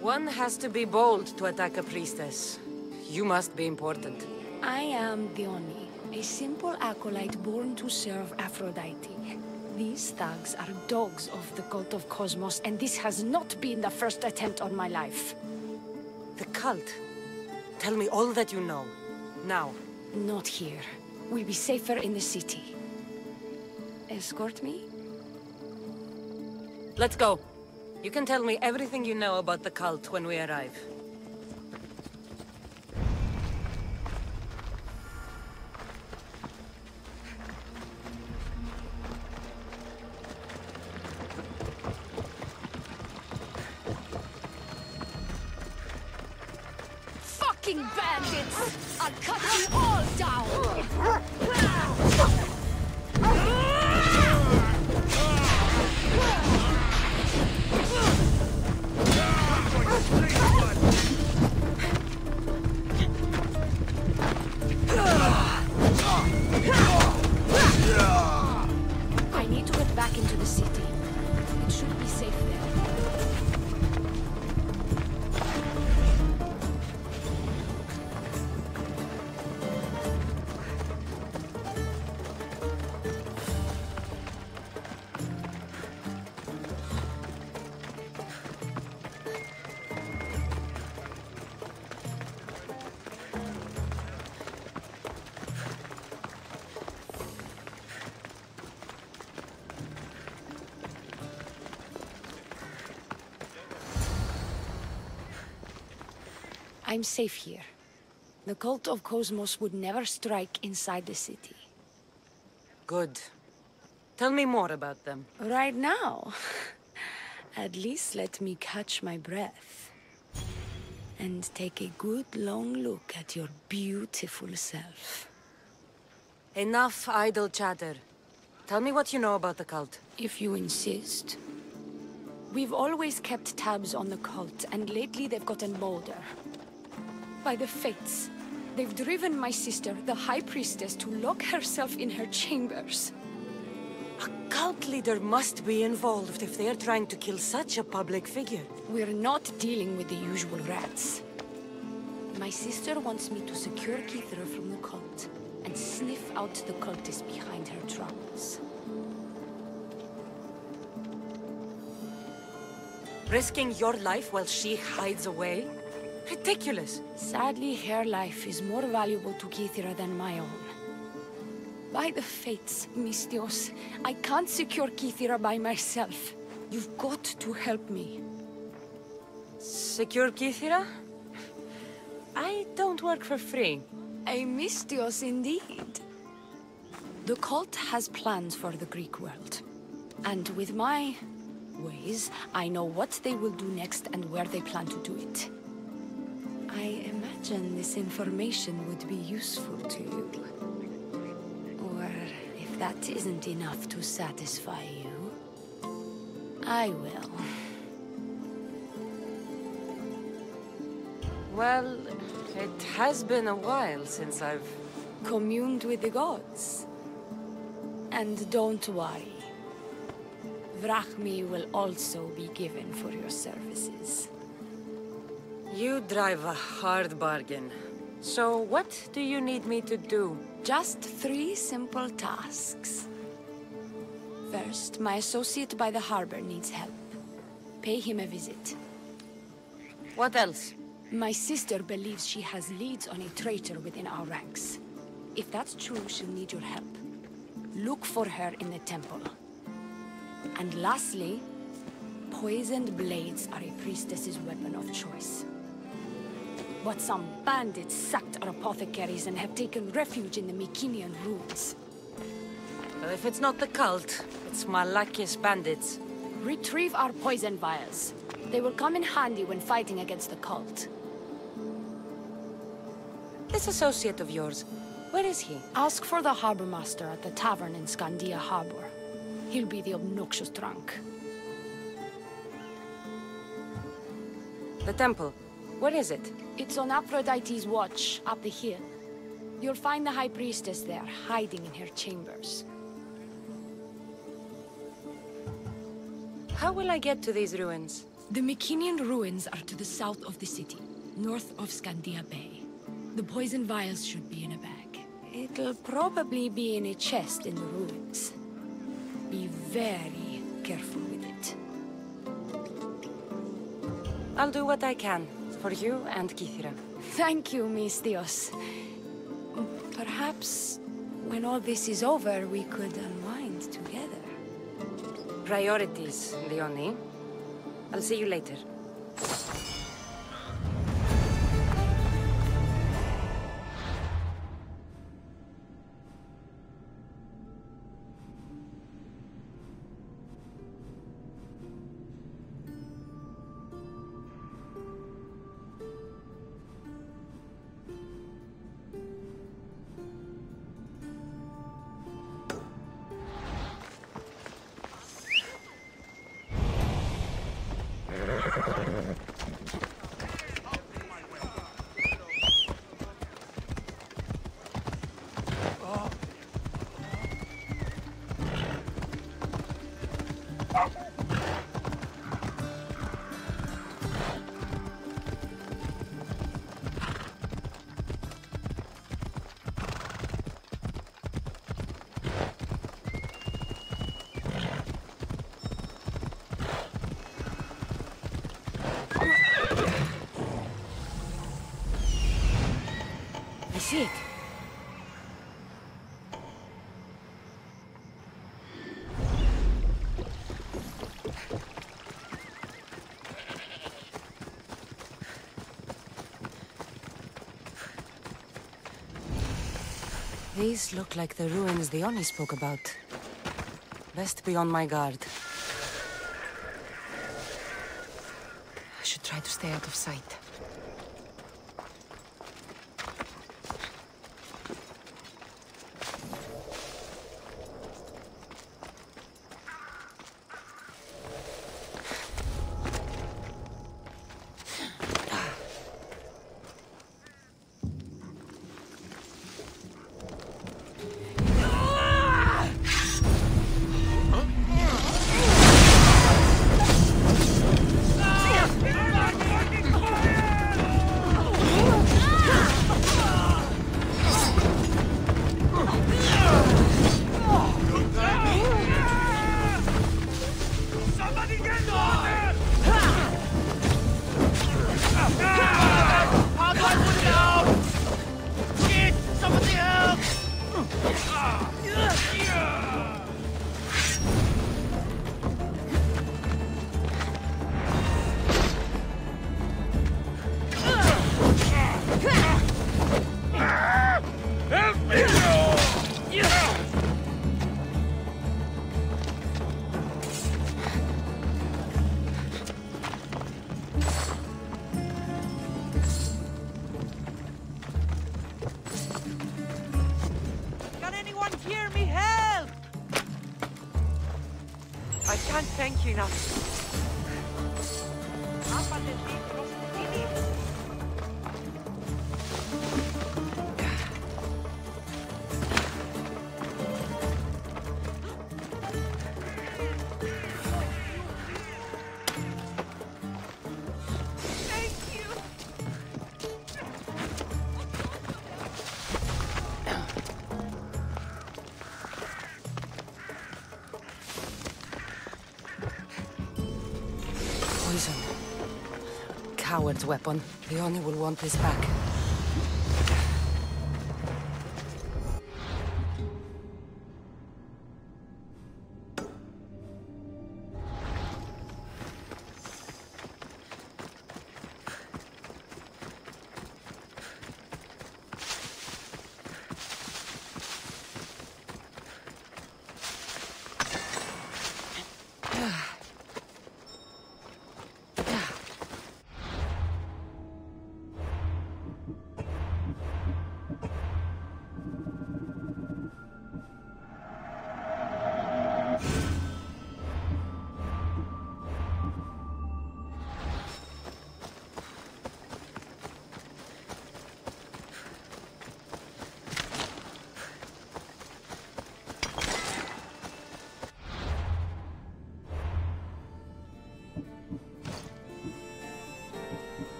One has to be bold to attack a priestess. You must be important. I am Dione, a simple acolyte born to serve Aphrodite. These thugs are dogs of the cult of Cosmos, and this has not been the first attempt on my life. The cult? Tell me all that you know. Now. Not here. We'll be safer in the city. Escort me? Let's go. You can tell me everything you know about the cult when we arrive. Fucking bandits! I'll cut you all down! I need to get back into the city. It should be safe there. I'm safe here. The cult of Cosmos would never strike inside the city. Good. Tell me more about them. Right now? At least let me catch my breath. And take a good long look at your beautiful self. Enough idle chatter. Tell me what you know about the cult. If you insist. We've always kept tabs on the cult, and lately they've gotten bolder. By the fates, they've driven my sister, the High Priestess, to lock herself in her chambers. A cult leader must be involved if they're trying to kill such a public figure. We're not dealing with the usual rats. My sister wants me to secure Kithra from the cult, and sniff out the cultists behind her troubles. Risking your life while she hides away? Ridiculous. Sadly, her life is more valuable to Kithra than my own. By the fates, Mistios, I can't secure Kithra by myself. You've got to help me. Secure Kithra? I don't work for free. A Mistios indeed. The cult has plans for the Greek world. And with my ways, I know what they will do next and where they plan to do it. I imagine this information would be useful to you. Or if that isn't enough to satisfy you, I will. Well, it has been a while since I've communed with the gods. And don't worry. Vrachmi will also be given for your services. You drive a hard bargain. So what do you need me to do? Just 3 simple tasks. First, my associate by the harbor needs help. Pay him a visit. What else? My sister believes she has leads on a traitor within our ranks. If that's true, she'll need your help. Look for her in the temple. And lastly, poisoned blades are a priestess's weapon of choice. But some bandits sacked our apothecaries and have taken refuge in the Mycenian ruins. Well, if it's not the cult, it's Malaki's bandits. Retrieve our poison vials. They will come in handy when fighting against the cult. This associate of yours, where is he? Ask for the harbor master at the tavern in Scandia Harbor. He'll be the obnoxious drunk. The temple, where is it? It's on Aphrodite's watch, up the hill. You'll find the High Priestess there, hiding in her chambers. How will I get to these ruins? The Mycenian ruins are to the south of the city, north of Scandia Bay. The poison vials should be in a bag. It'll probably be in a chest in the ruins. Be very careful with it. I'll do what I can, for you and Kithira. Thank you, Mistios. Perhaps, when all this is over, we could unwind together. Priorities, Leonie. I'll see you later. I see it. These look like the ruins the Oni spoke about. Best be on my guard. I should try to stay out of sight. Thank you enough. Poison. Coward's weapon. Leonie will want this back.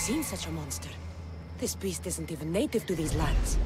seen such a monster. This beast isn't even native to these lands.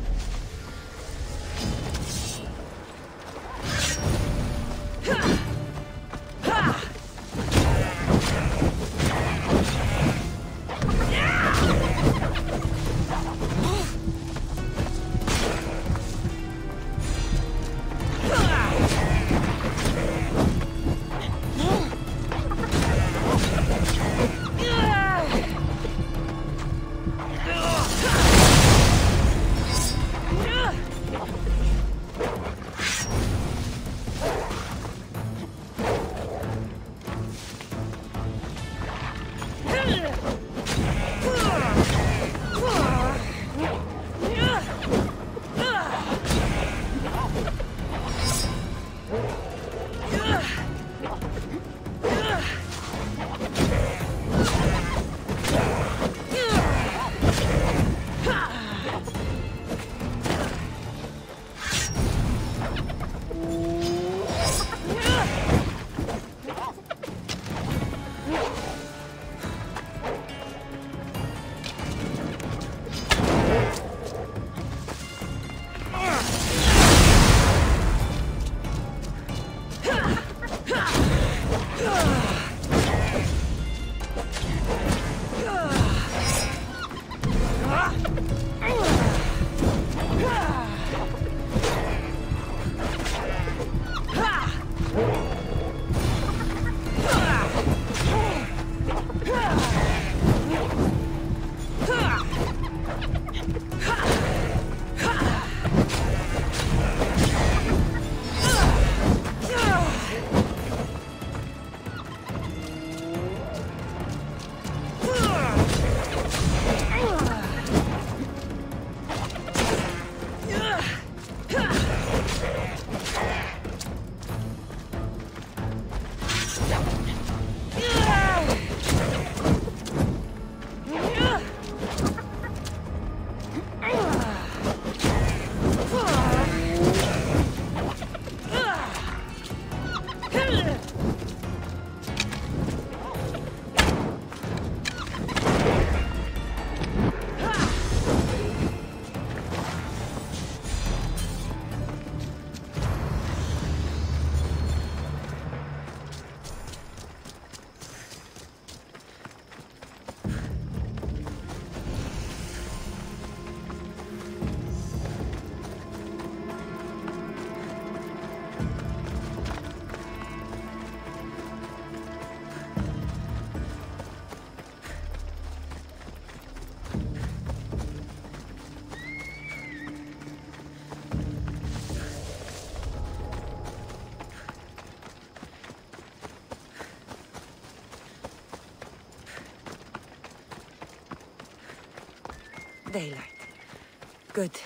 Daylight. Good.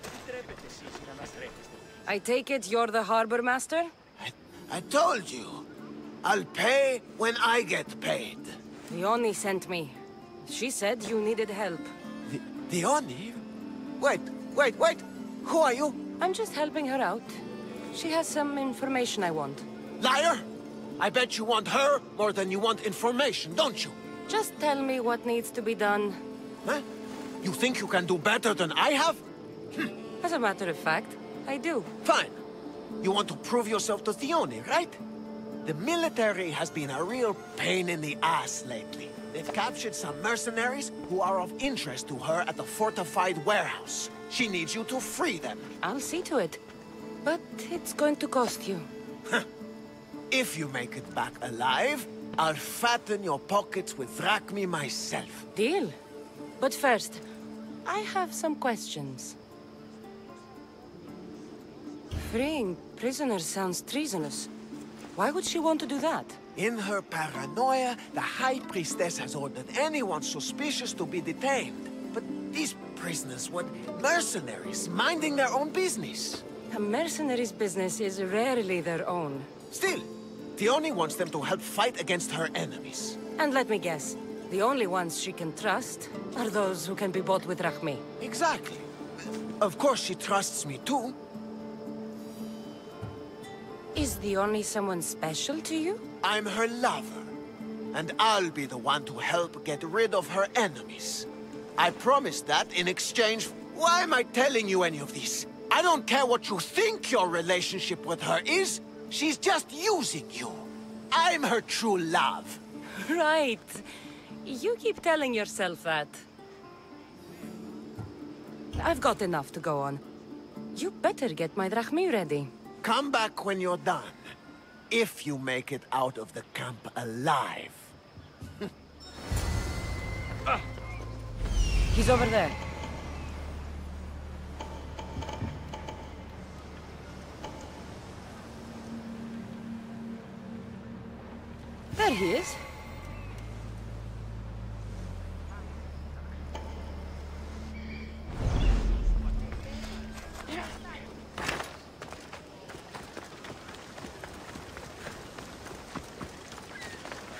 Επιτρέπετε εσείς I take it you're the harbor master? I told you. I'll pay when I get paid. Leonie sent me. She said you needed help. Leonie? Wait. Who are you? I'm just helping her out. She has some information I want. Liar! I bet you want her more than you want information, don't you? Just tell me what needs to be done. Huh? You think you can do better than I have? As a matter of fact, I do. Fine. You want to prove yourself to Theone, right? The military has been a real pain in the ass lately. They've captured some mercenaries who are of interest to her at the fortified warehouse. She needs you to free them. I'll see to it. But it's going to cost you. If you make it back alive, I'll fatten your pockets with drachmi myself. Deal. But first, I have some questions. Freeing prisoners sounds treasonous. Why would she want to do that? In her paranoia, the High Priestess has ordered anyone suspicious to be detained. But these prisoners were mercenaries, minding their own business. A mercenary's business is rarely their own. Still, Theone wants them to help fight against her enemies. And let me guess, the only ones she can trust are those who can be bought with drachmi. Exactly. Of course she trusts me too. Is Theone someone special to you? I'm her lover. And I'll be the one to help get rid of her enemies. I promised that in exchange. Why am I telling you any of this? I don't care what you think your relationship with her is. She's just using you. I'm her true love. Right. You keep telling yourself that. I've got enough to go on. You better get my drachmi ready. Come back when you're done. If you make it out of the camp alive. He's over there. There he is.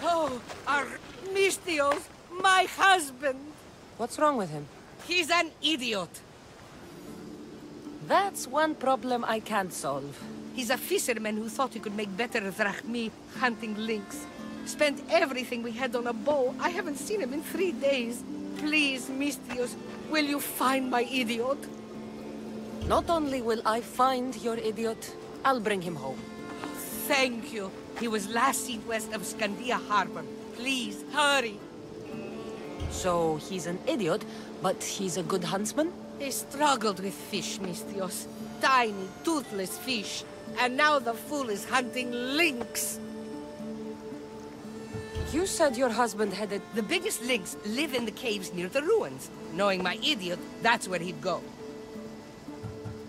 Oh, Armistios, my husband! What's wrong with him? He's an idiot. That's one problem I can't solve. He's a fisherman who thought he could make better drachmi hunting lynx. Spent everything we had on a bow. I haven't seen him in 3 days. Please, Mistios, will you find my idiot? Not only will I find your idiot, I'll bring him home. Thank you. He was last seen west of Scandia Harbor. Please, hurry. So he's an idiot, but he's a good huntsman? He struggled with fish, Mistios. Tiny, toothless fish. And now the fool is hunting lynx. You said your husband had a... The biggest lynx live in the caves near the ruins. Knowing my idiot, that's where he'd go.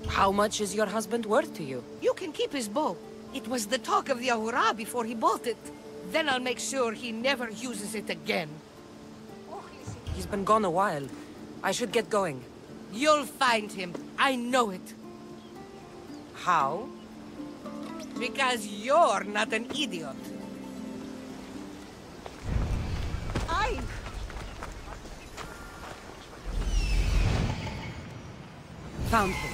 How much is your husband worth to you? You can keep his bow. It was the talk of the Ahura before he bought it. Then I'll make sure he never uses it again. He's been gone a while. I should get going. You'll find him. I know it. How? Because you're not an idiot. Found him.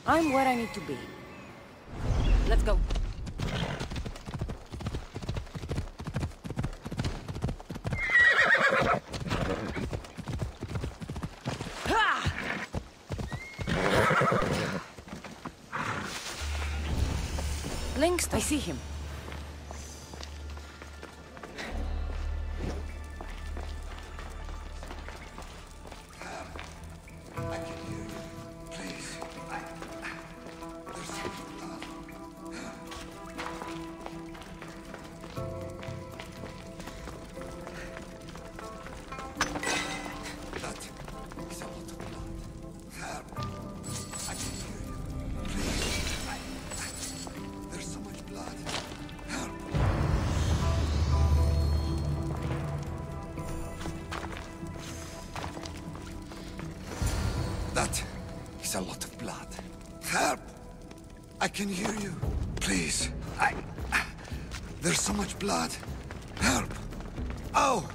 I'm where I need to be. Let's go. Lynx, I see him. That is a lot of blood. Help! I can hear you. Please, there's so much blood. Help! Ow!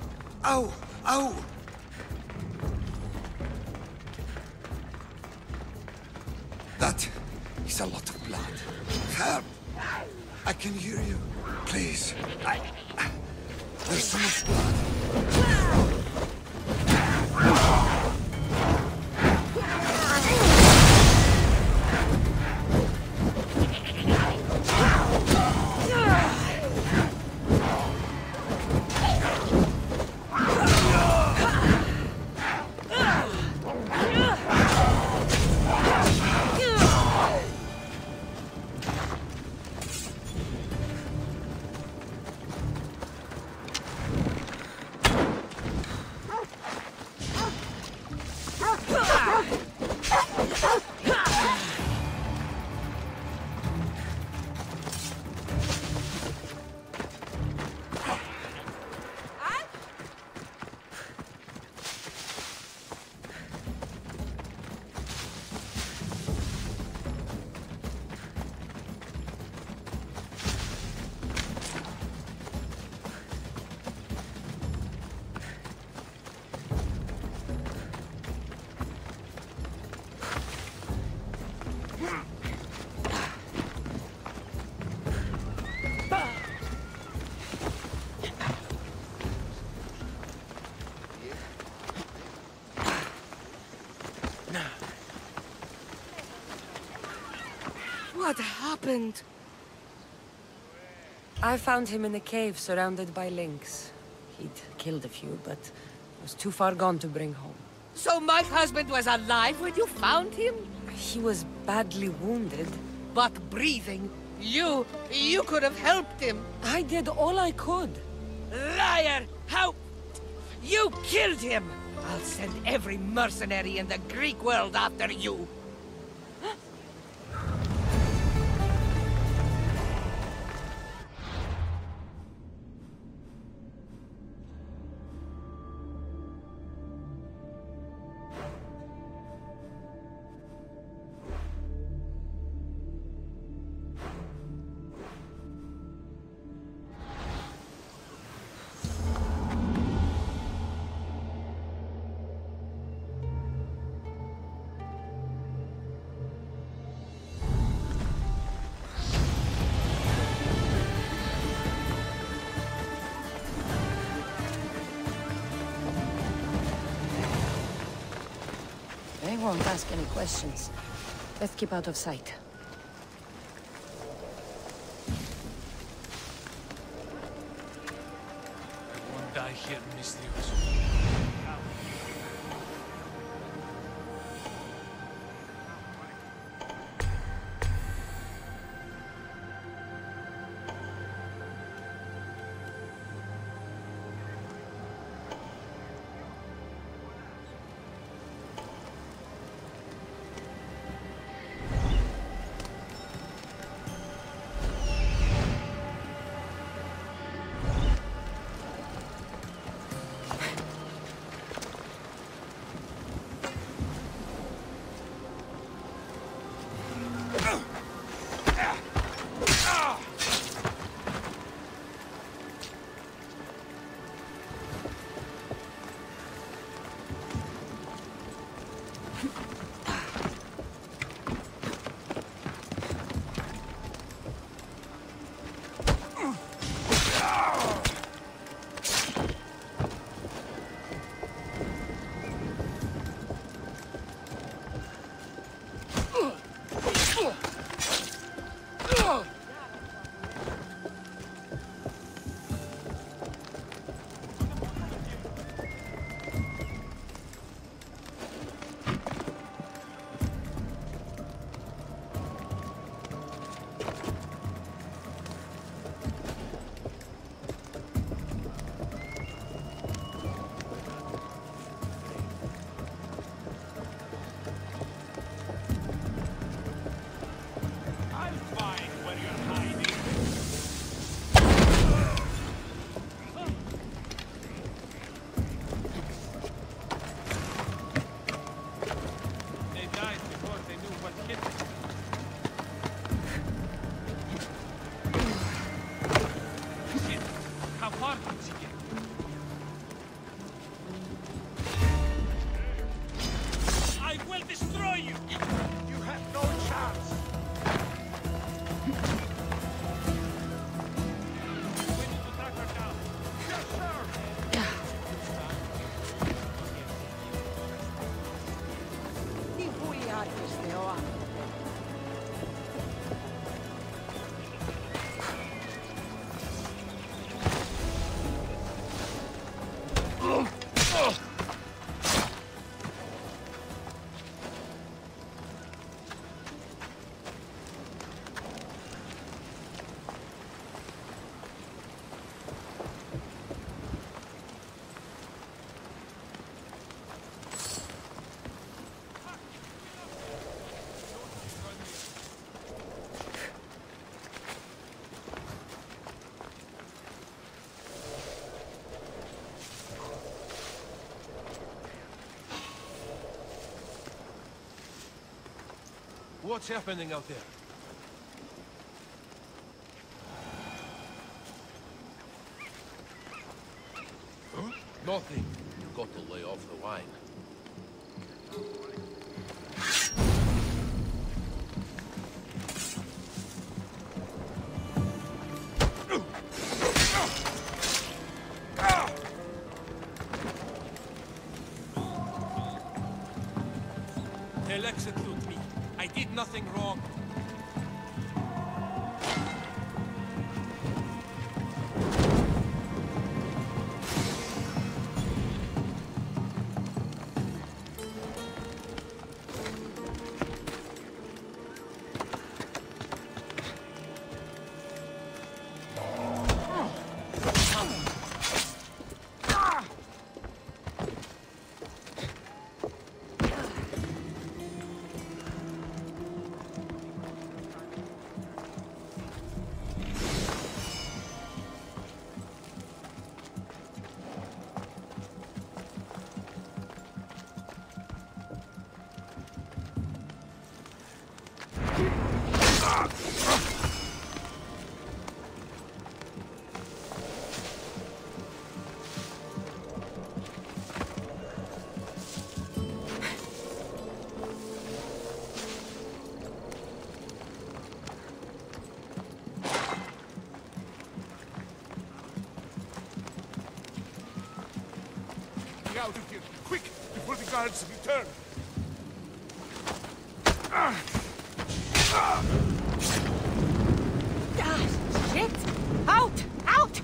Ow! Ow! That is a lot of blood. Help! I can hear you. Please, there's so much blood. What happened? I found him in a cave surrounded by lynx. He'd killed a few, but was too far gone to bring home. So my husband was alive when you found him? He was badly wounded. But breathing. You could have helped him. I did all I could. Liar! How? You killed him! I'll send every mercenary in the Greek world after you. They won't ask any questions. Let's keep out of sight. I won't die here, Mistios. What's happening out there? Huh? Nothing. You've got to lay off the wine. They'll execute me. I did nothing wrong. Out of here, quick, before the guards return. Shit! Out! Out!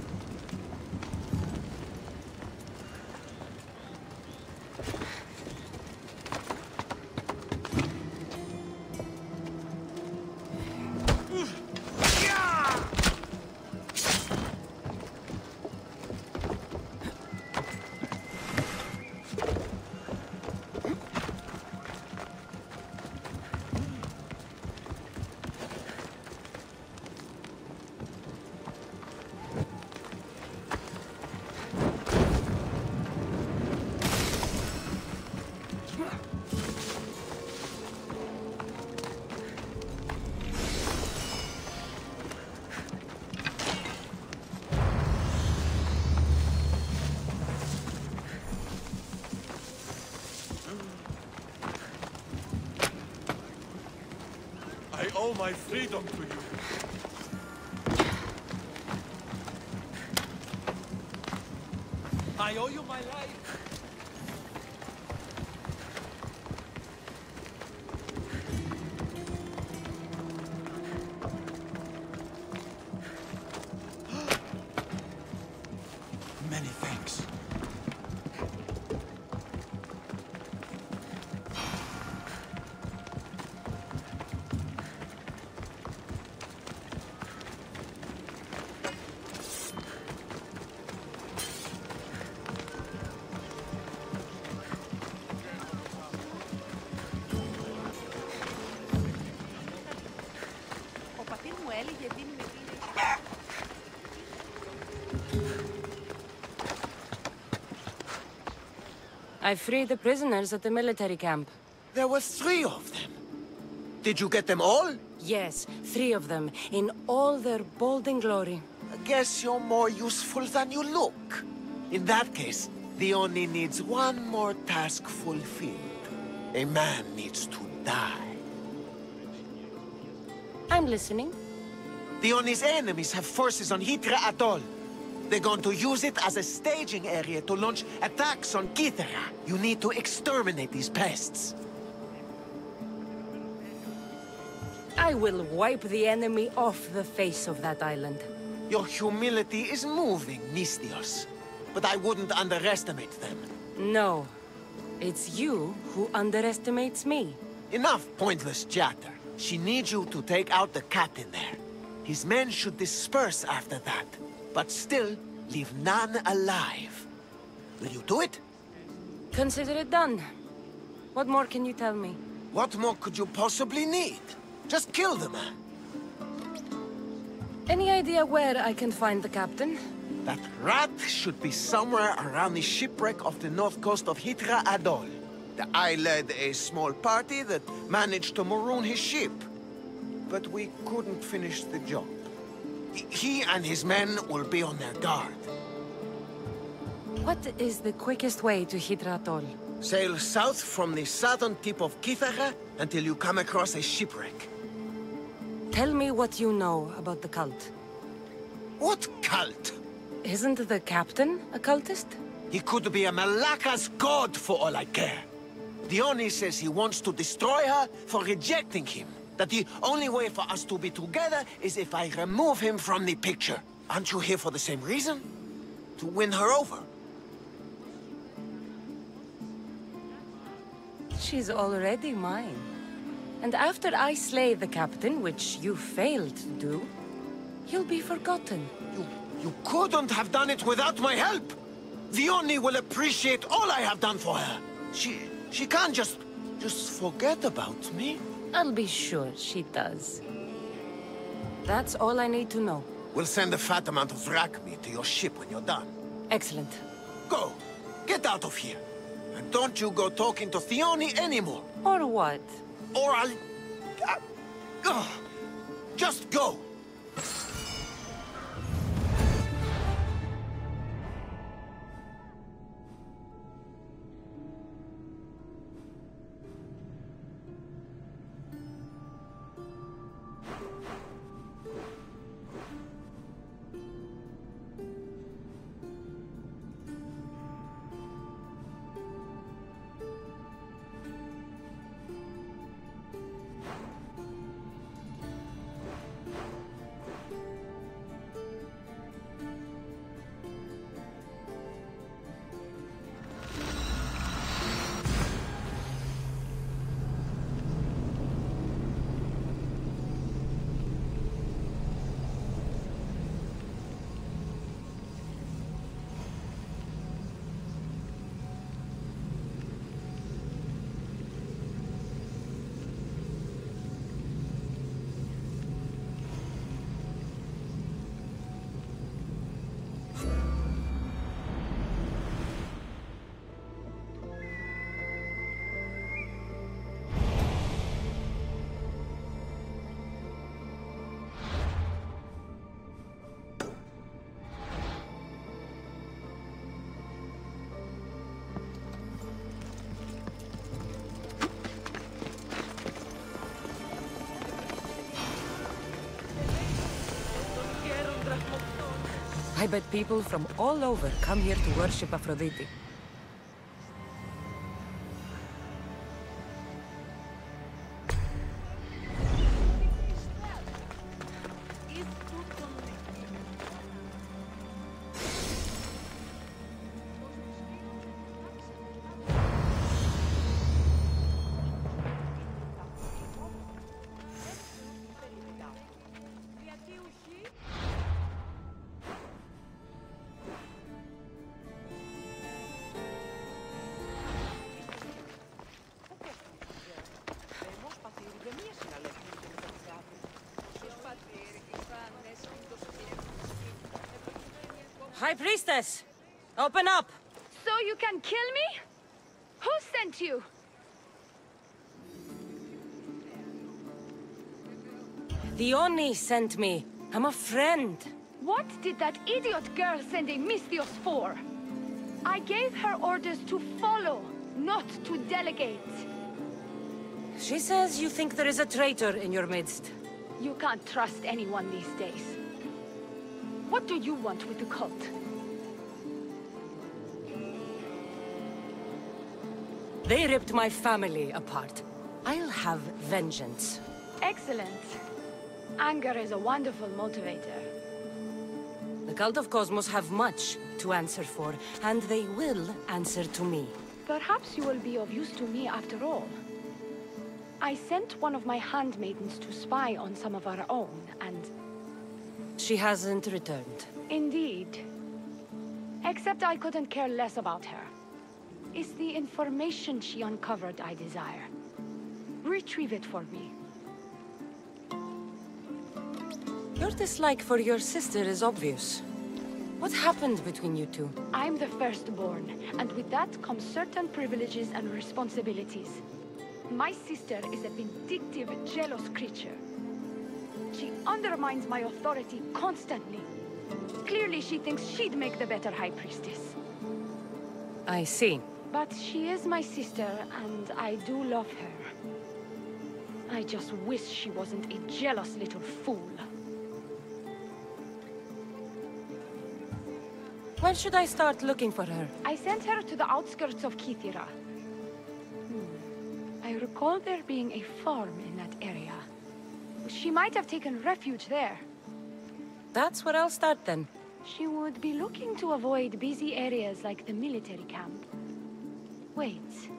I owe my freedom to you. I owe you my life. Many thanks. I freed the prisoners at the military camp. There were 3 of them. Did you get them all? Yes, 3 of them, in all their bolden glory. I guess you're more useful than you look. In that case, the Oni needs one more task fulfilled. A man needs to die. I'm listening. The Oni's enemies have forces on Hitra Atoll. They're going to use it as a staging area to launch attacks on Kithera. You need to exterminate these pests. I will wipe the enemy off the face of that island. Your humility is moving, Misthios. But I wouldn't underestimate them. No. It's you who underestimates me. Enough pointless chatter. She needs you to take out the captain there. His men should disperse after that. But still, leave none alive. Will you do it? Consider it done. What more can you tell me? What more could you possibly need? Just kill the man. Any idea where I can find the captain? That rat should be somewhere around the shipwreck off the north coast of Hitra Atoll. I led a small party that managed to maroon his ship. But we couldn't finish the job. He and his men will be on their guard. What is the quickest way to Hydra Atoll? Sail south from the southern tip of Kithaga until you come across a shipwreck. Tell me what you know about the cult. What cult? Isn't the captain a cultist? He could be a Malaka's god for all I care. Dione says he wants to destroy her for rejecting him. That the only way for us to be together is if I remove him from the picture. Aren't you here for the same reason? To win her over? She's already mine. And after I slay the captain, which you failed to do, you'll be forgotten. You couldn't have done it without my help! Dione will appreciate all I have done for her. She can't just forget about me. I'll be sure she does. That's all I need to know. We'll send a fat amount of wrack meat to your ship when you're done. Excellent. Go! Get out of here! And don't you go talking to Thione anymore! Or what? Or just go! I bet people from all over come here to worship Aphrodite. High Priestess! Open up! So you can kill me? Who sent you? Dione sent me. I'm a friend. What did that idiot girl send a Misthios for? I gave her orders to follow, not to delegate. She says you think there is a traitor in your midst. You can't trust anyone these days. What do you want with the cult? They ripped my family apart. I'll have vengeance. Excellent. Anger is a wonderful motivator. The Cult of Cosmos have much to answer for, and they will answer to me. Perhaps you will be of use to me after all. I sent one of my handmaidens to spy on some of our own, and... She hasn't returned. Indeed. Except I couldn't care less about her. It's the information she uncovered I desire. Retrieve it for me. Your dislike for your sister is obvious. What happened between you two? I'm the firstborn, and with that comes certain privileges and responsibilities. My sister is a vindictive, jealous creature. She undermines my authority constantly. Clearly, she thinks she'd make the better High Priestess. I see. But she is my sister, and I do love her. I just wish she wasn't a jealous little fool. When should I start looking for her? I sent her to the outskirts of Kythera. I recall there being a farm in that area. She might have taken refuge there. That's where I'll start then. She would be looking to avoid busy areas like the military camp. Wait.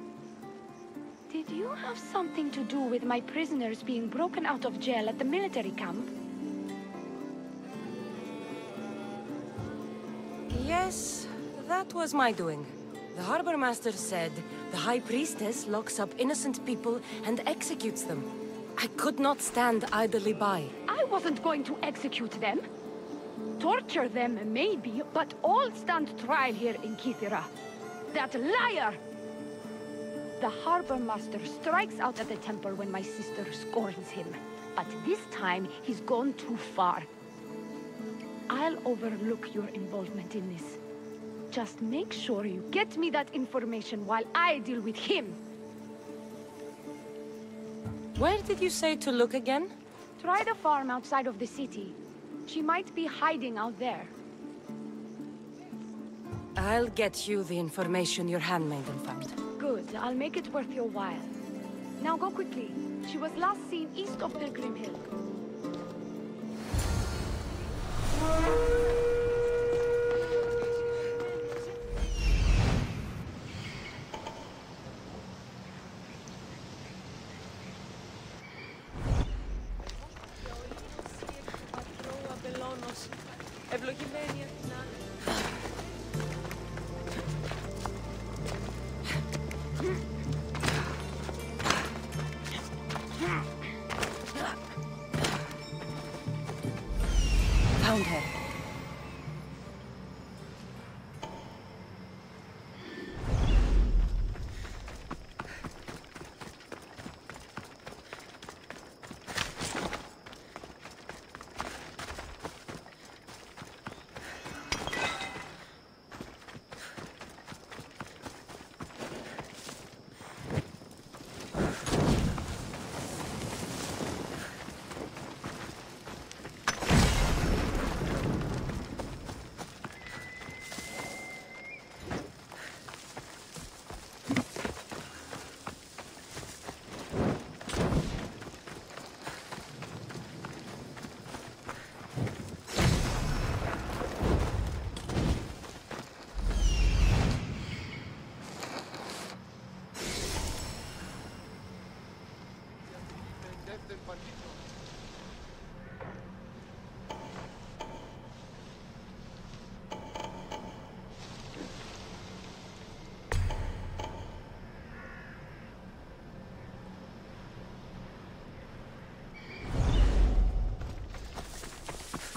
Did you have something to do with my prisoners being broken out of jail at the military camp? Yes, that was my doing. The Harbor Master said the High Priestess locks up innocent people and executes them. I could not stand idly by. I wasn't going to execute them. Torture them, maybe, but all stand trial here in Kythera. That liar! The Harbor Master strikes out at the temple when my sister scorns him. But this time, he's gone too far. I'll overlook your involvement in this. Just make sure you get me that information while I deal with him. Where did you say to look again? Try the farm outside of the city. She might be hiding out there. I'll get you the information your handmaiden found. Good. I'll make it worth your while. Now go quickly. She was last seen east of Pilgrim Hill. Found her.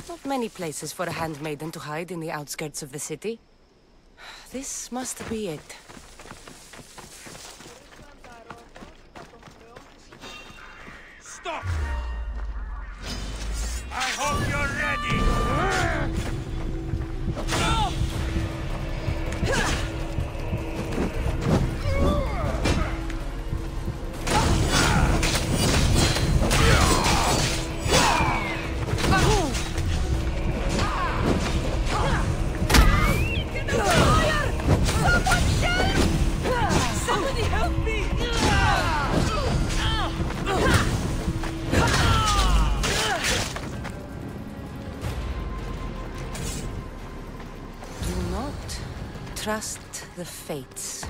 Not many places for a handmaiden to hide in the outskirts of the city. This must be it. Stop! I hope you're ready! Somebody help me! Do not trust the fates.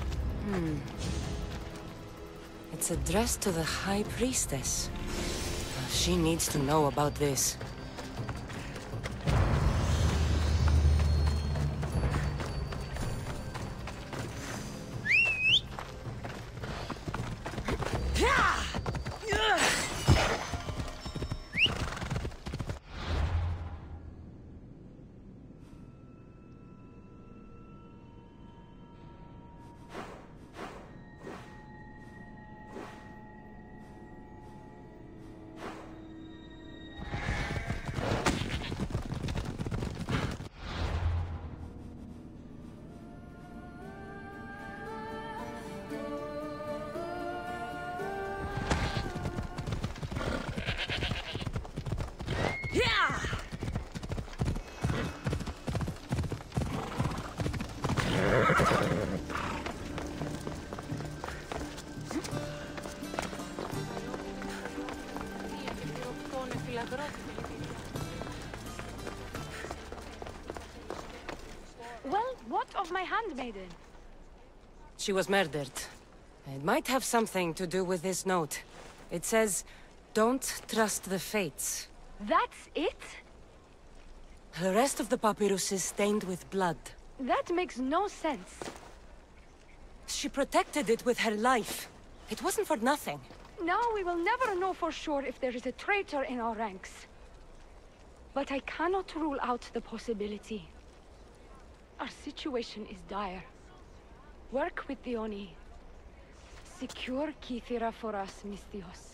It's addressed to the High Priestess. She needs to know about this. Well, what of my handmaiden? She was murdered. It might have something to do with this note. It says, "Don't trust the fates." That's it? The rest of the papyrus is stained with blood. That makes no sense. She protected it with her life. It wasn't for nothing. Now we will never know for sure if there is a traitor in our ranks. But I cannot rule out the possibility. Our situation is dire. Work with the Oni. Secure Kythera for us, Misthios.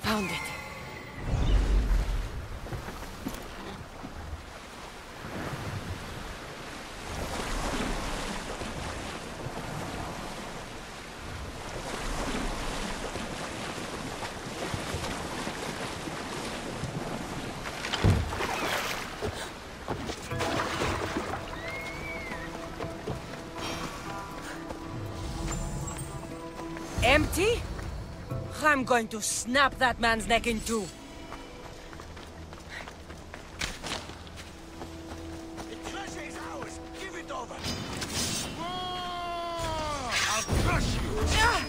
Found it. Empty? I'm going to snap that man's neck in two. The treasure is ours. Give it over. I'll crush you. Die!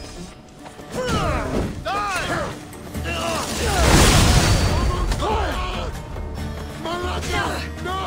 Malaka! No!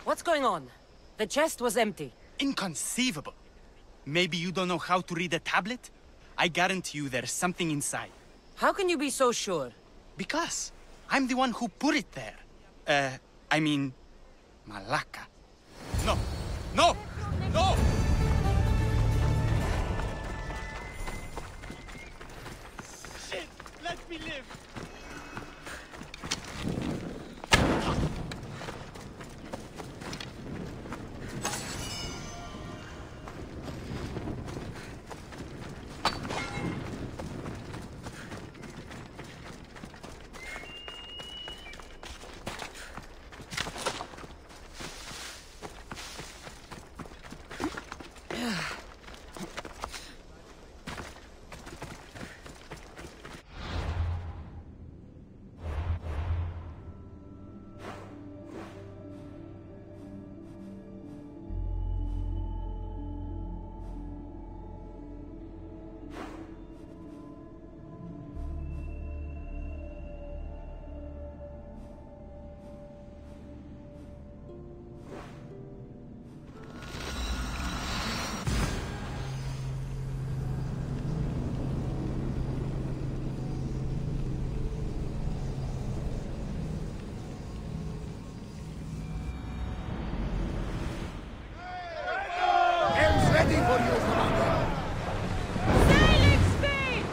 What's going on? The chest was empty. Inconceivable. Maybe you don't know how to read a tablet? I guarantee you there's something inside. How can you be so sure? Because I'm the one who put it there. I mean, Malaka. No! No! No! Shit! Let me live! Ready for you, Commander! Sailing speed!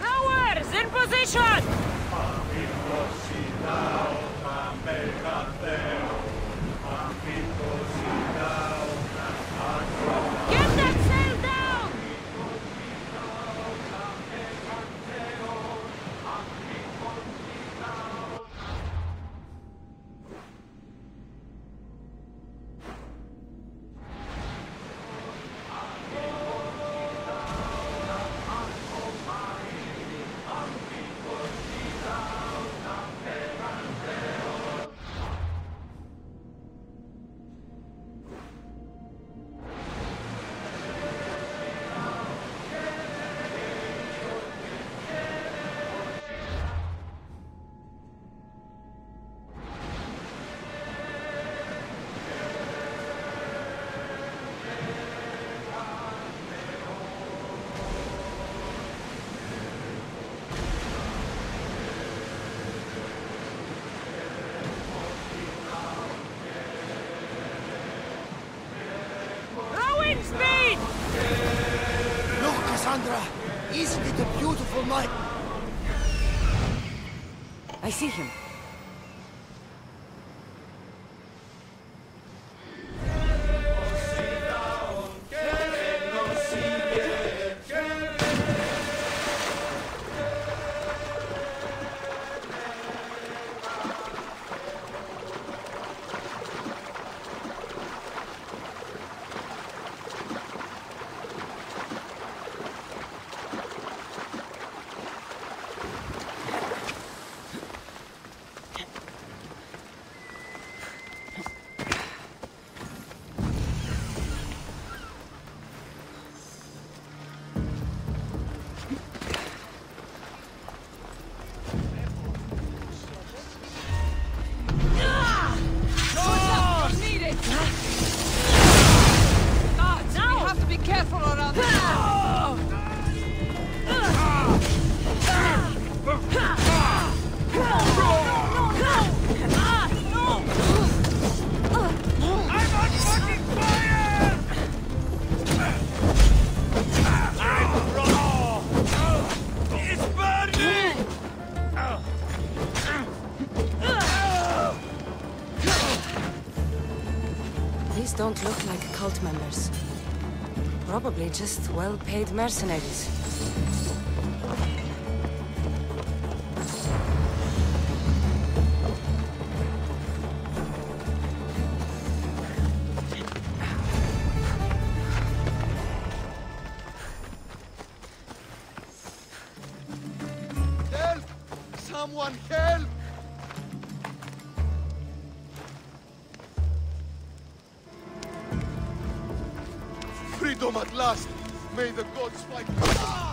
Rowers, in position! Get that sail down! Speed! Look, Cassandra! Isn't it a beautiful night? I see him. Don't look like cult members. Probably just well-paid mercenaries. Someone help! Freedom at last! May the gods fight! Ah!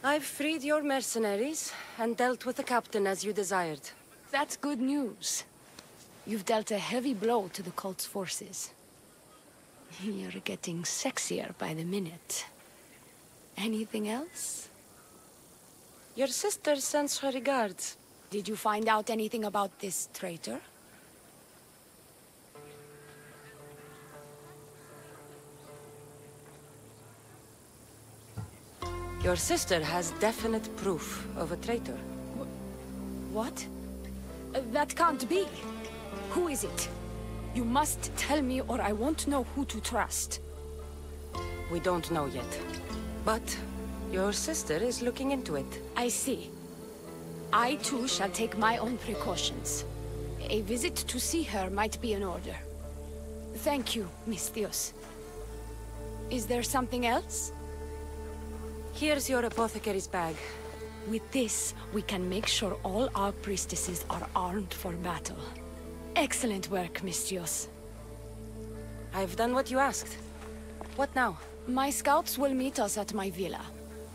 I've freed your mercenaries and dealt with the captain as you desired. That's good news. You've dealt a heavy blow to the cult's forces. You're getting sexier by the minute. Anything else? Your sister sends her regards. Did you find out anything about this traitor? Your sister has definite proof of a traitor. What? That can't be. Who is it? You must tell me or I won't know who to trust. We don't know yet. But your sister is looking into it. I see. I too shall take my own precautions. A visit to see her might be in order. Thank you, Misthios. Is there something else? Here's your apothecary's bag. With this, we can make sure all our priestesses are armed for battle. Excellent work, Misthios. I've done what you asked. What now? My scouts will meet us at my villa.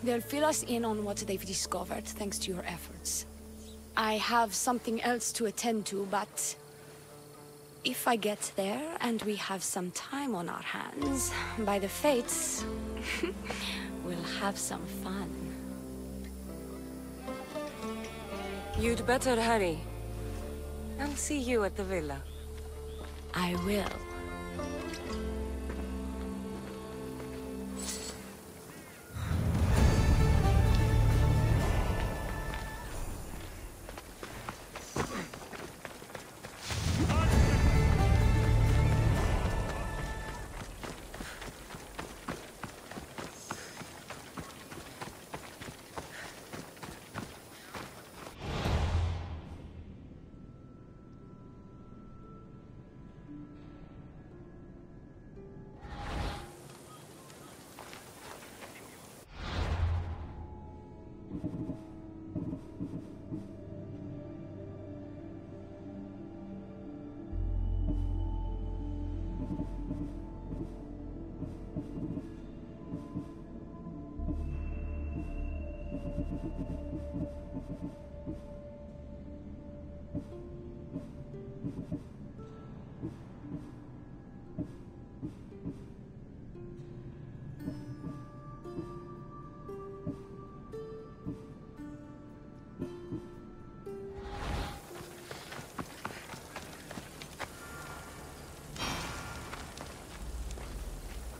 They'll fill us in on what they've discovered, thanks to your efforts. I have something else to attend to, but... if I get there, and we have some time on our hands, by the fates, we'll have some fun. You'd better hurry. I'll see you at the villa. I will.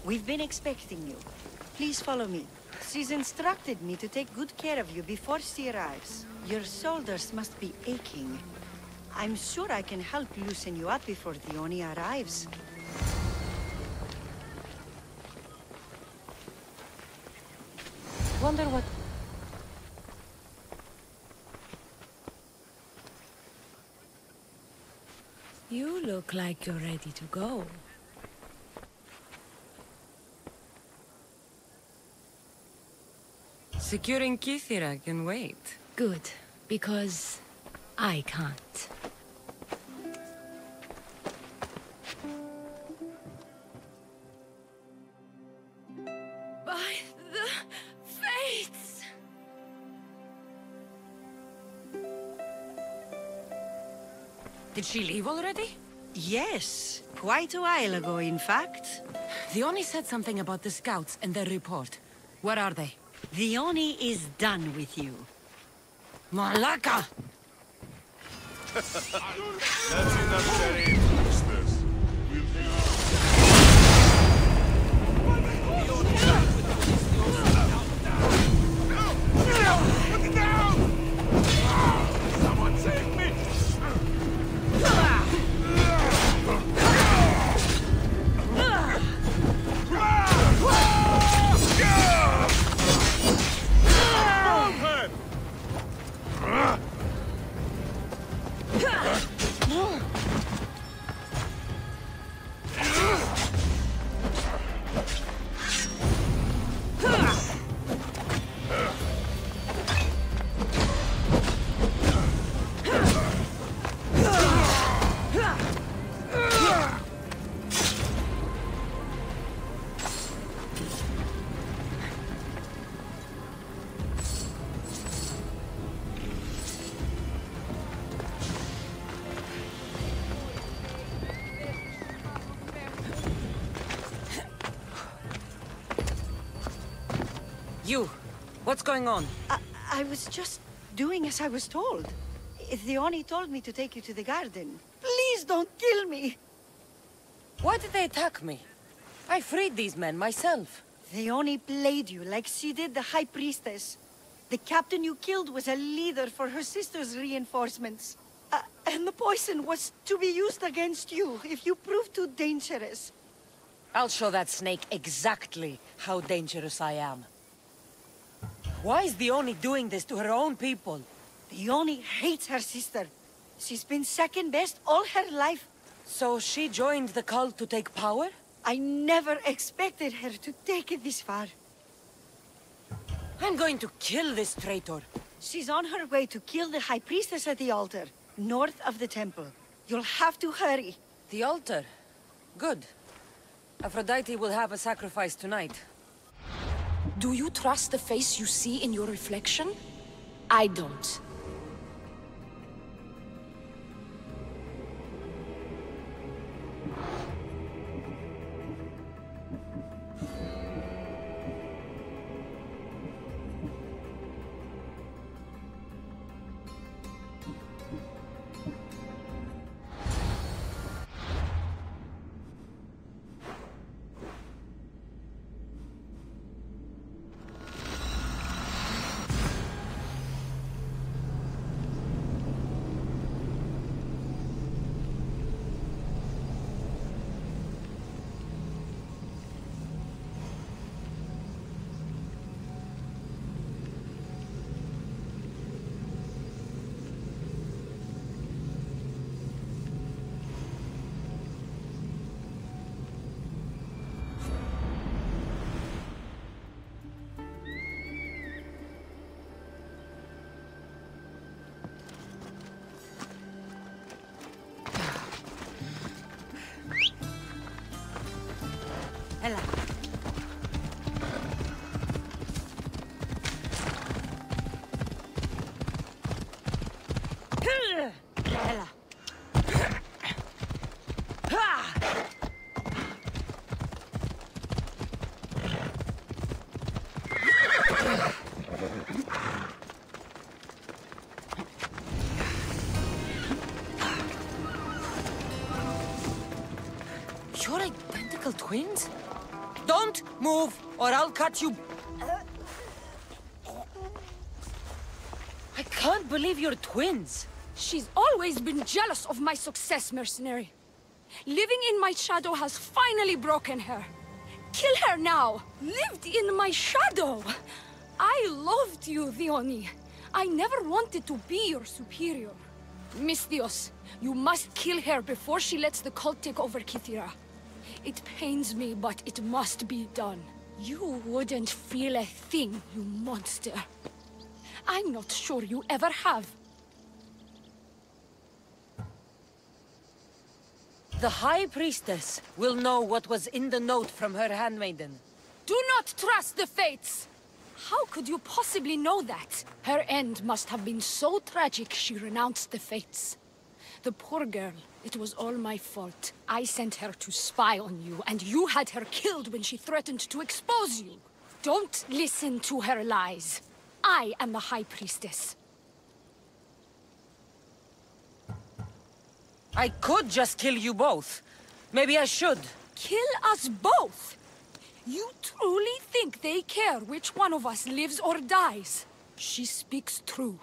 We've been expecting you. Please follow me. She's instructed me to take good care of you before she arrives. Your shoulders must be aching. I'm sure I can help loosen you up before the Oni arrives. Wonder what... You look like you're ready to go. Securing Kythera can wait. Good, because I can't. By the fates! Did she leave already? Yes, quite a while ago, in fact. The Oni said something about the scouts and their report. Where are they? The Oni is done with you. Malaka! That's enough, Sheriff. Priestess. Put it down! Someone save me! You! What's going on? I was just doing as I was told. The Oni told me to take you to the garden. Please don't kill me! Why did they attack me? I freed these men myself. The Oni played you like she did the High Priestess. The captain you killed was a leader for her sister's reinforcements. And the poison was to be used against you if you prove too dangerous. I'll show that snake exactly how dangerous I am. Why is the Oni doing this to her own people? The Oni hates her sister. She's been second best all her life. So she joined the cult to take power? I never expected her to take it this far. I'm going to kill this traitor. She's on her way to kill the High Priestess at the altar, north of the temple. You'll have to hurry. The altar? Good. Aphrodite will have a sacrifice tonight. Do you trust the face you see in your reflection? I don't. Ella. Ella. You're identical twins? Don't move, or I'll cut you. I can't believe you're twins. She's always been jealous of my success, mercenary. Living in my shadow has finally broken her. Kill her now! Lived in my shadow! I loved you, Dione. I never wanted to be your superior. Misthios, you must kill her before she lets the cult take over Kythera. It pains me, but it must be done. You wouldn't feel a thing, you monster. I'm not sure you ever have. The High Priestess will know what was in the note from her handmaiden. Do not trust the fates! How could you possibly know that? Her end must have been so tragic she renounced the fates. The poor girl, it was all my fault. I sent her to spy on you, and you had her killed when she threatened to expose you. Don't listen to her lies. I am the High Priestess. I could just kill you both. Maybe I should. Kill us both? You truly think they care which one of us lives or dies? She speaks true.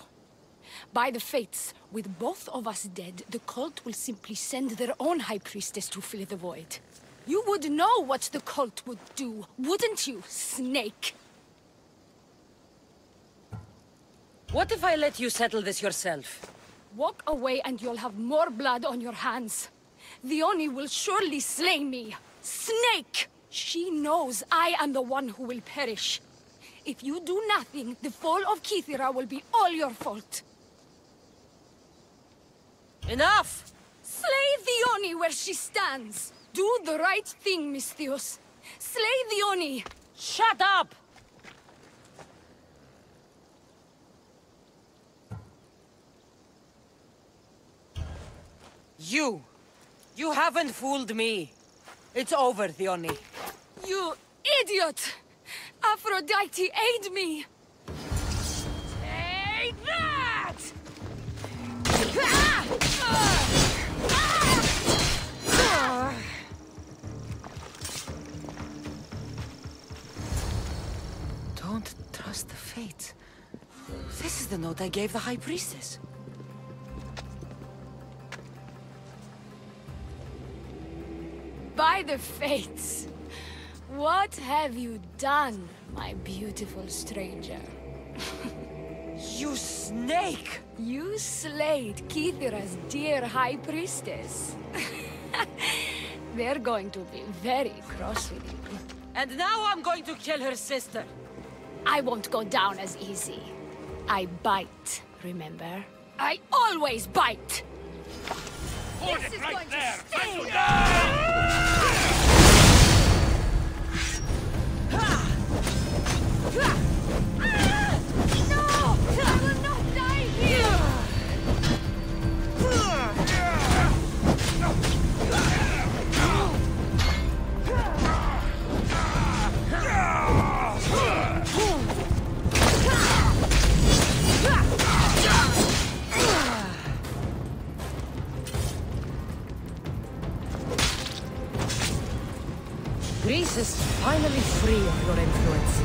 By the fates, with both of us dead, the cult will simply send their own High Priestess to fill the void. You would know what the cult would do, wouldn't you, Snake? What if I let you settle this yourself? Walk away and you'll have more blood on your hands. Dione will surely slay me. Snake! She knows I am the one who will perish. If you do nothing, the fall of Kythera will be all your fault. Enough! Slay Dione where she stands. Do the right thing, Misthios. Slay Dione. Shut up! You haven't fooled me. It's over, Dione. You idiot! Aphrodite, aid me! Take that! Don't trust the fates. This is the note I gave the High Priestess. By the fates! What have you done, my beautiful stranger? You snake! You slayed Kythera's dear High Priestess. They're going to be very cross with you. And now I'm going to kill her sister. I won't go down as easy. I bite, remember? I always bite! Hold this it is right going there! to sting! Finally free of your influence.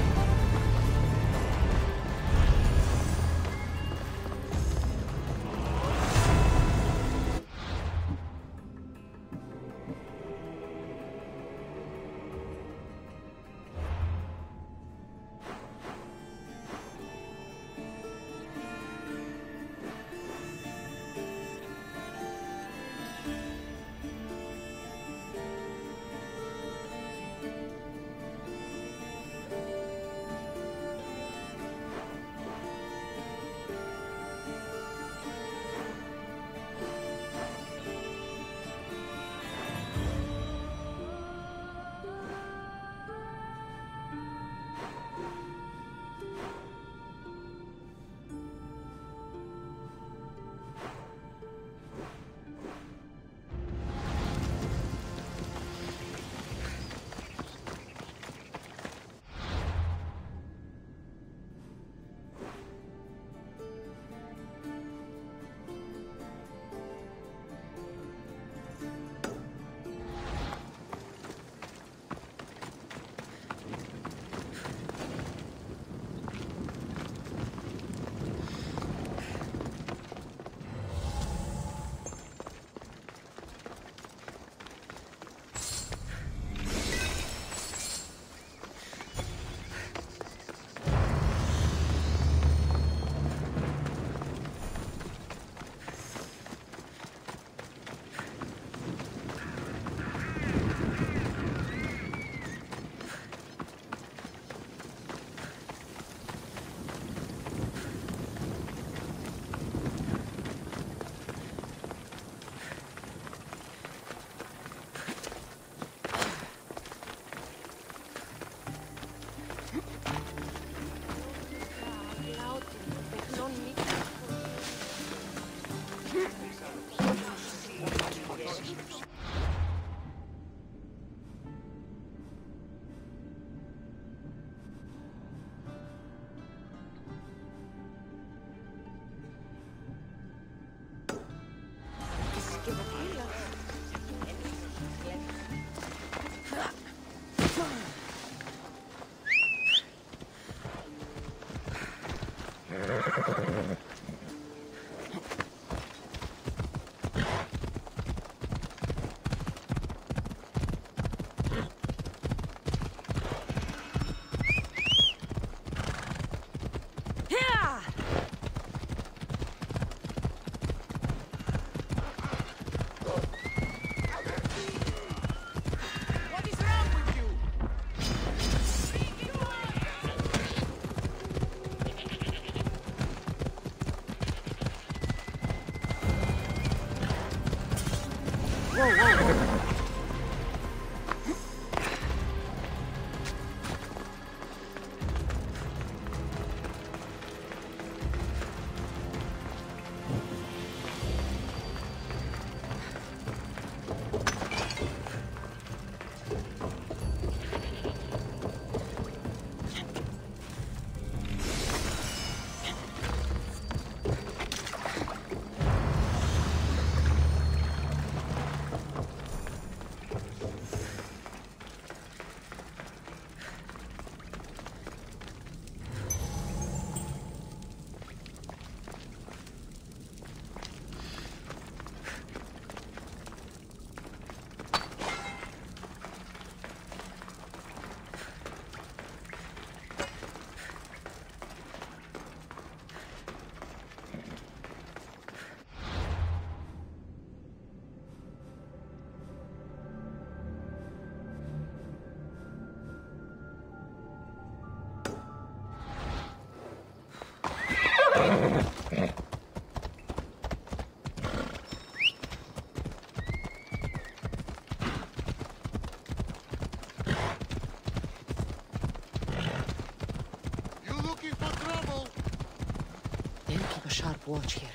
Sharp watch here.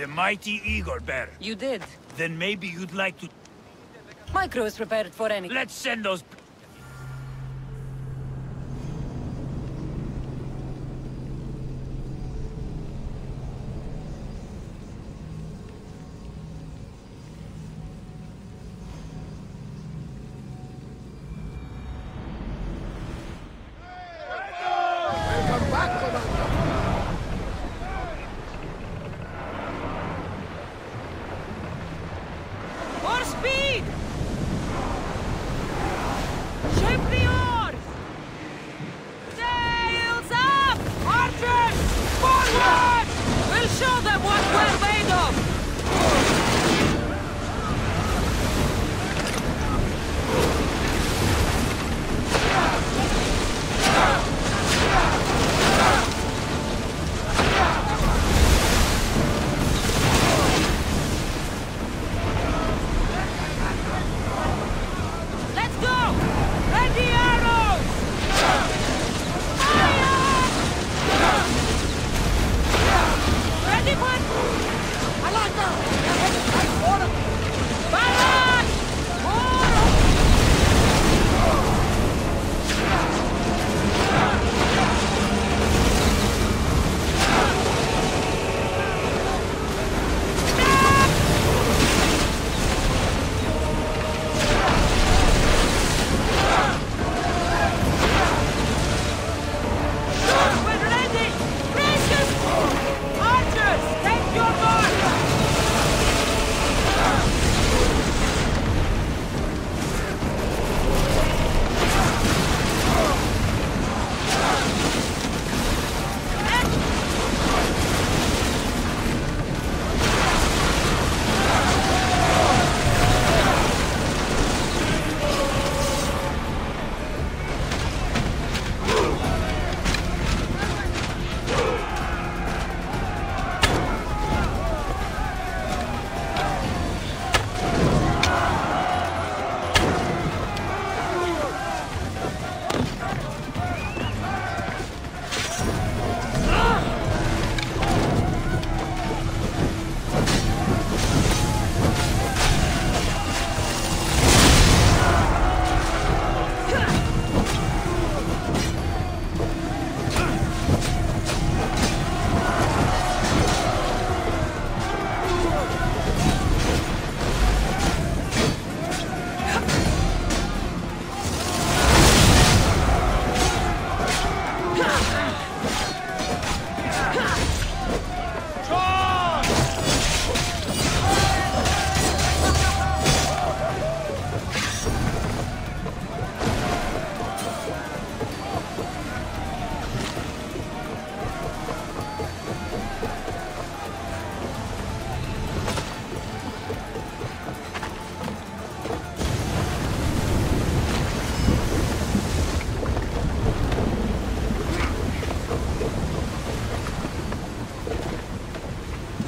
The mighty Igor bear. You did. Then maybe you'd like to... My crew is prepared for any... Let's send those... Welcome back, Commander! More speed! Shape the oars! Sails up! Archers! Forward! We'll show them what we're made of! Let's go! Ready arrows! Fire! Ready one! I like that! Barrage! We're ready! Braces! Archers, take your mark!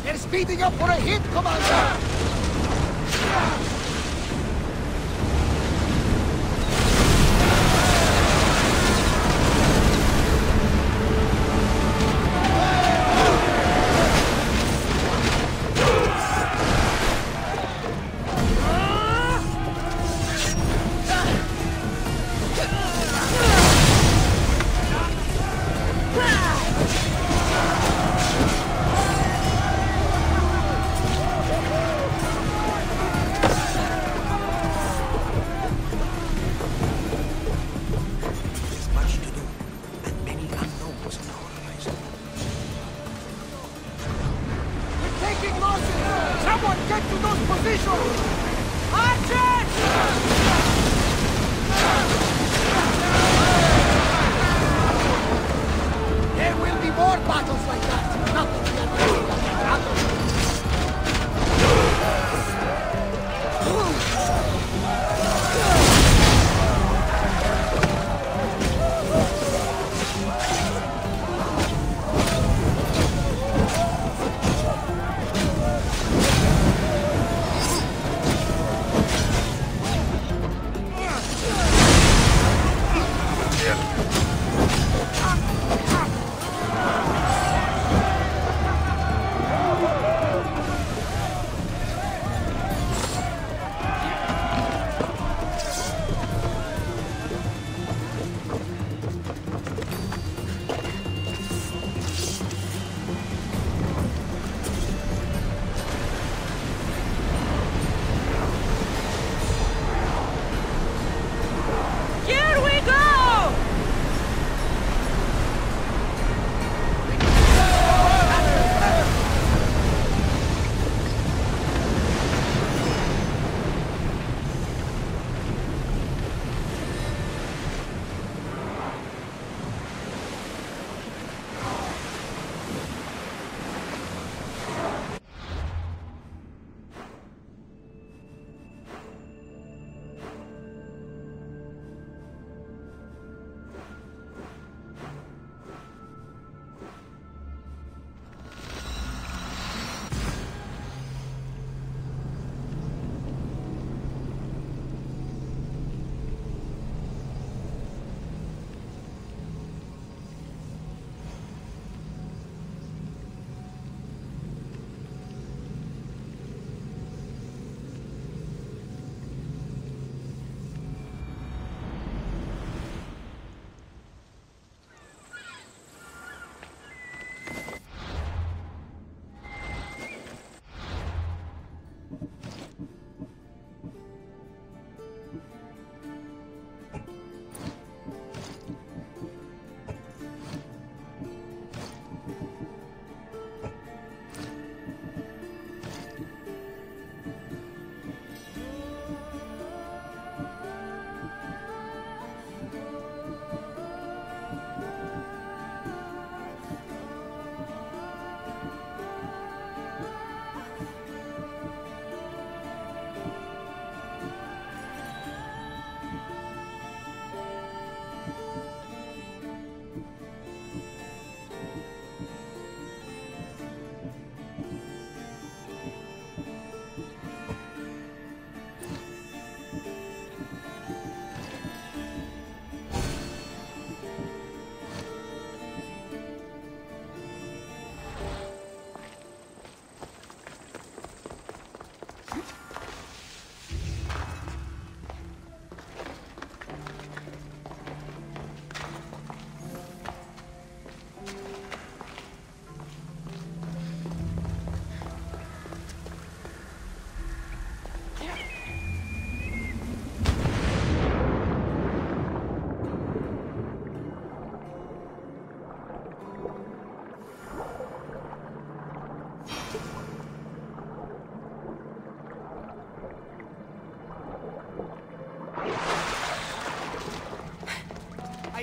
They're speeding up for a hit, Commander!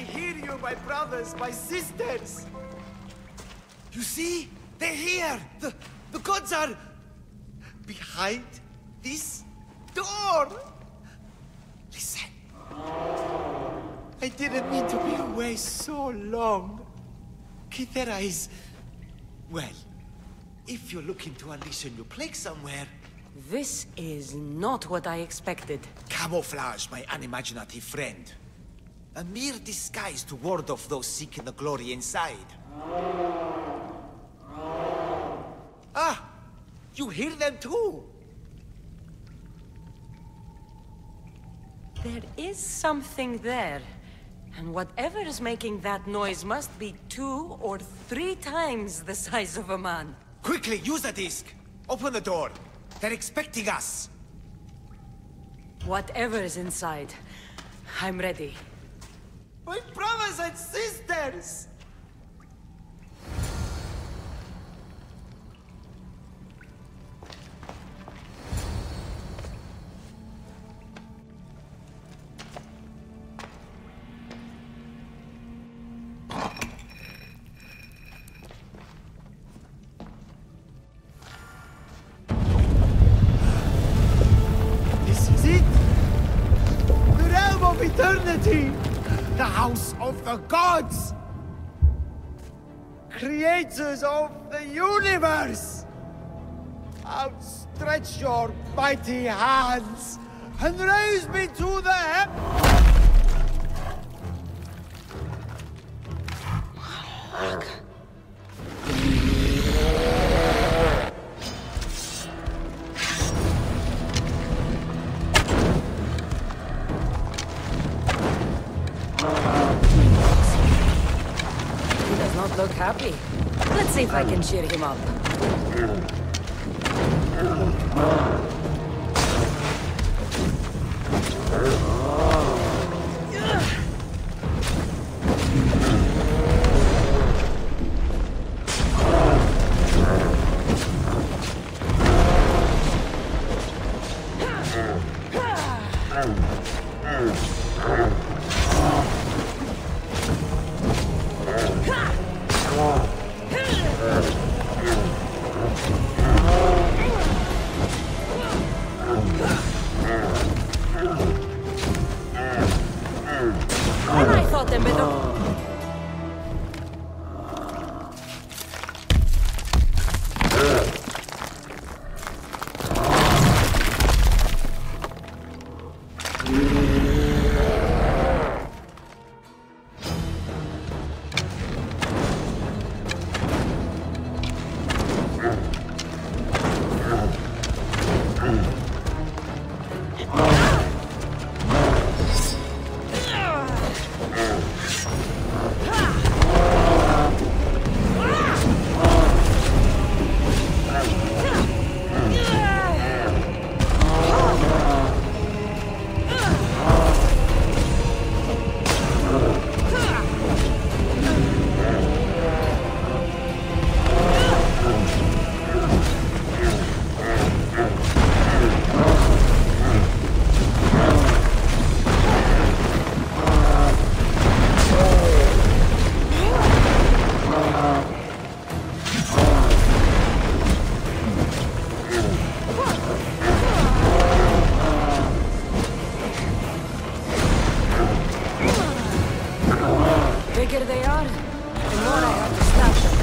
hear you, my brothers, my sisters! You see? They're here! The gods are... behind this door! Listen. I didn't mean to be away so long. Kythera is... well, if you're looking to unleash a new plague somewhere... This is not what I expected. Camouflage, my unimaginative friend. A mere disguise to ward off those seeking the glory inside. Ah! You hear them too! There is something there. And whatever is making that noise must be 2 or 3 times the size of a man. Quickly, use the disc! Open the door! They're expecting us! Whatever is inside, I'm ready. My brothers and sisters! Eternity! The house of the gods! Creators of the universe! Outstretch your mighty hands and raise me to the Look happy. Let's see if I can cheer him up. I thought them better. bigger they are, the more I have to stop them.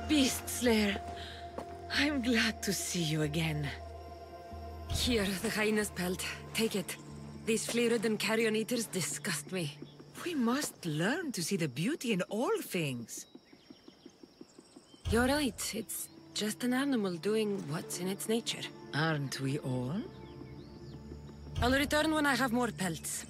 Beast Slayer, I'm glad to see you again. Here, the hyena's pelt. Take it. These flea-ridden carrion eaters disgust me. We must learn to see the beauty in all things. You're right. It's just an animal doing what's in its nature. Aren't we all? I'll return when I have more pelts.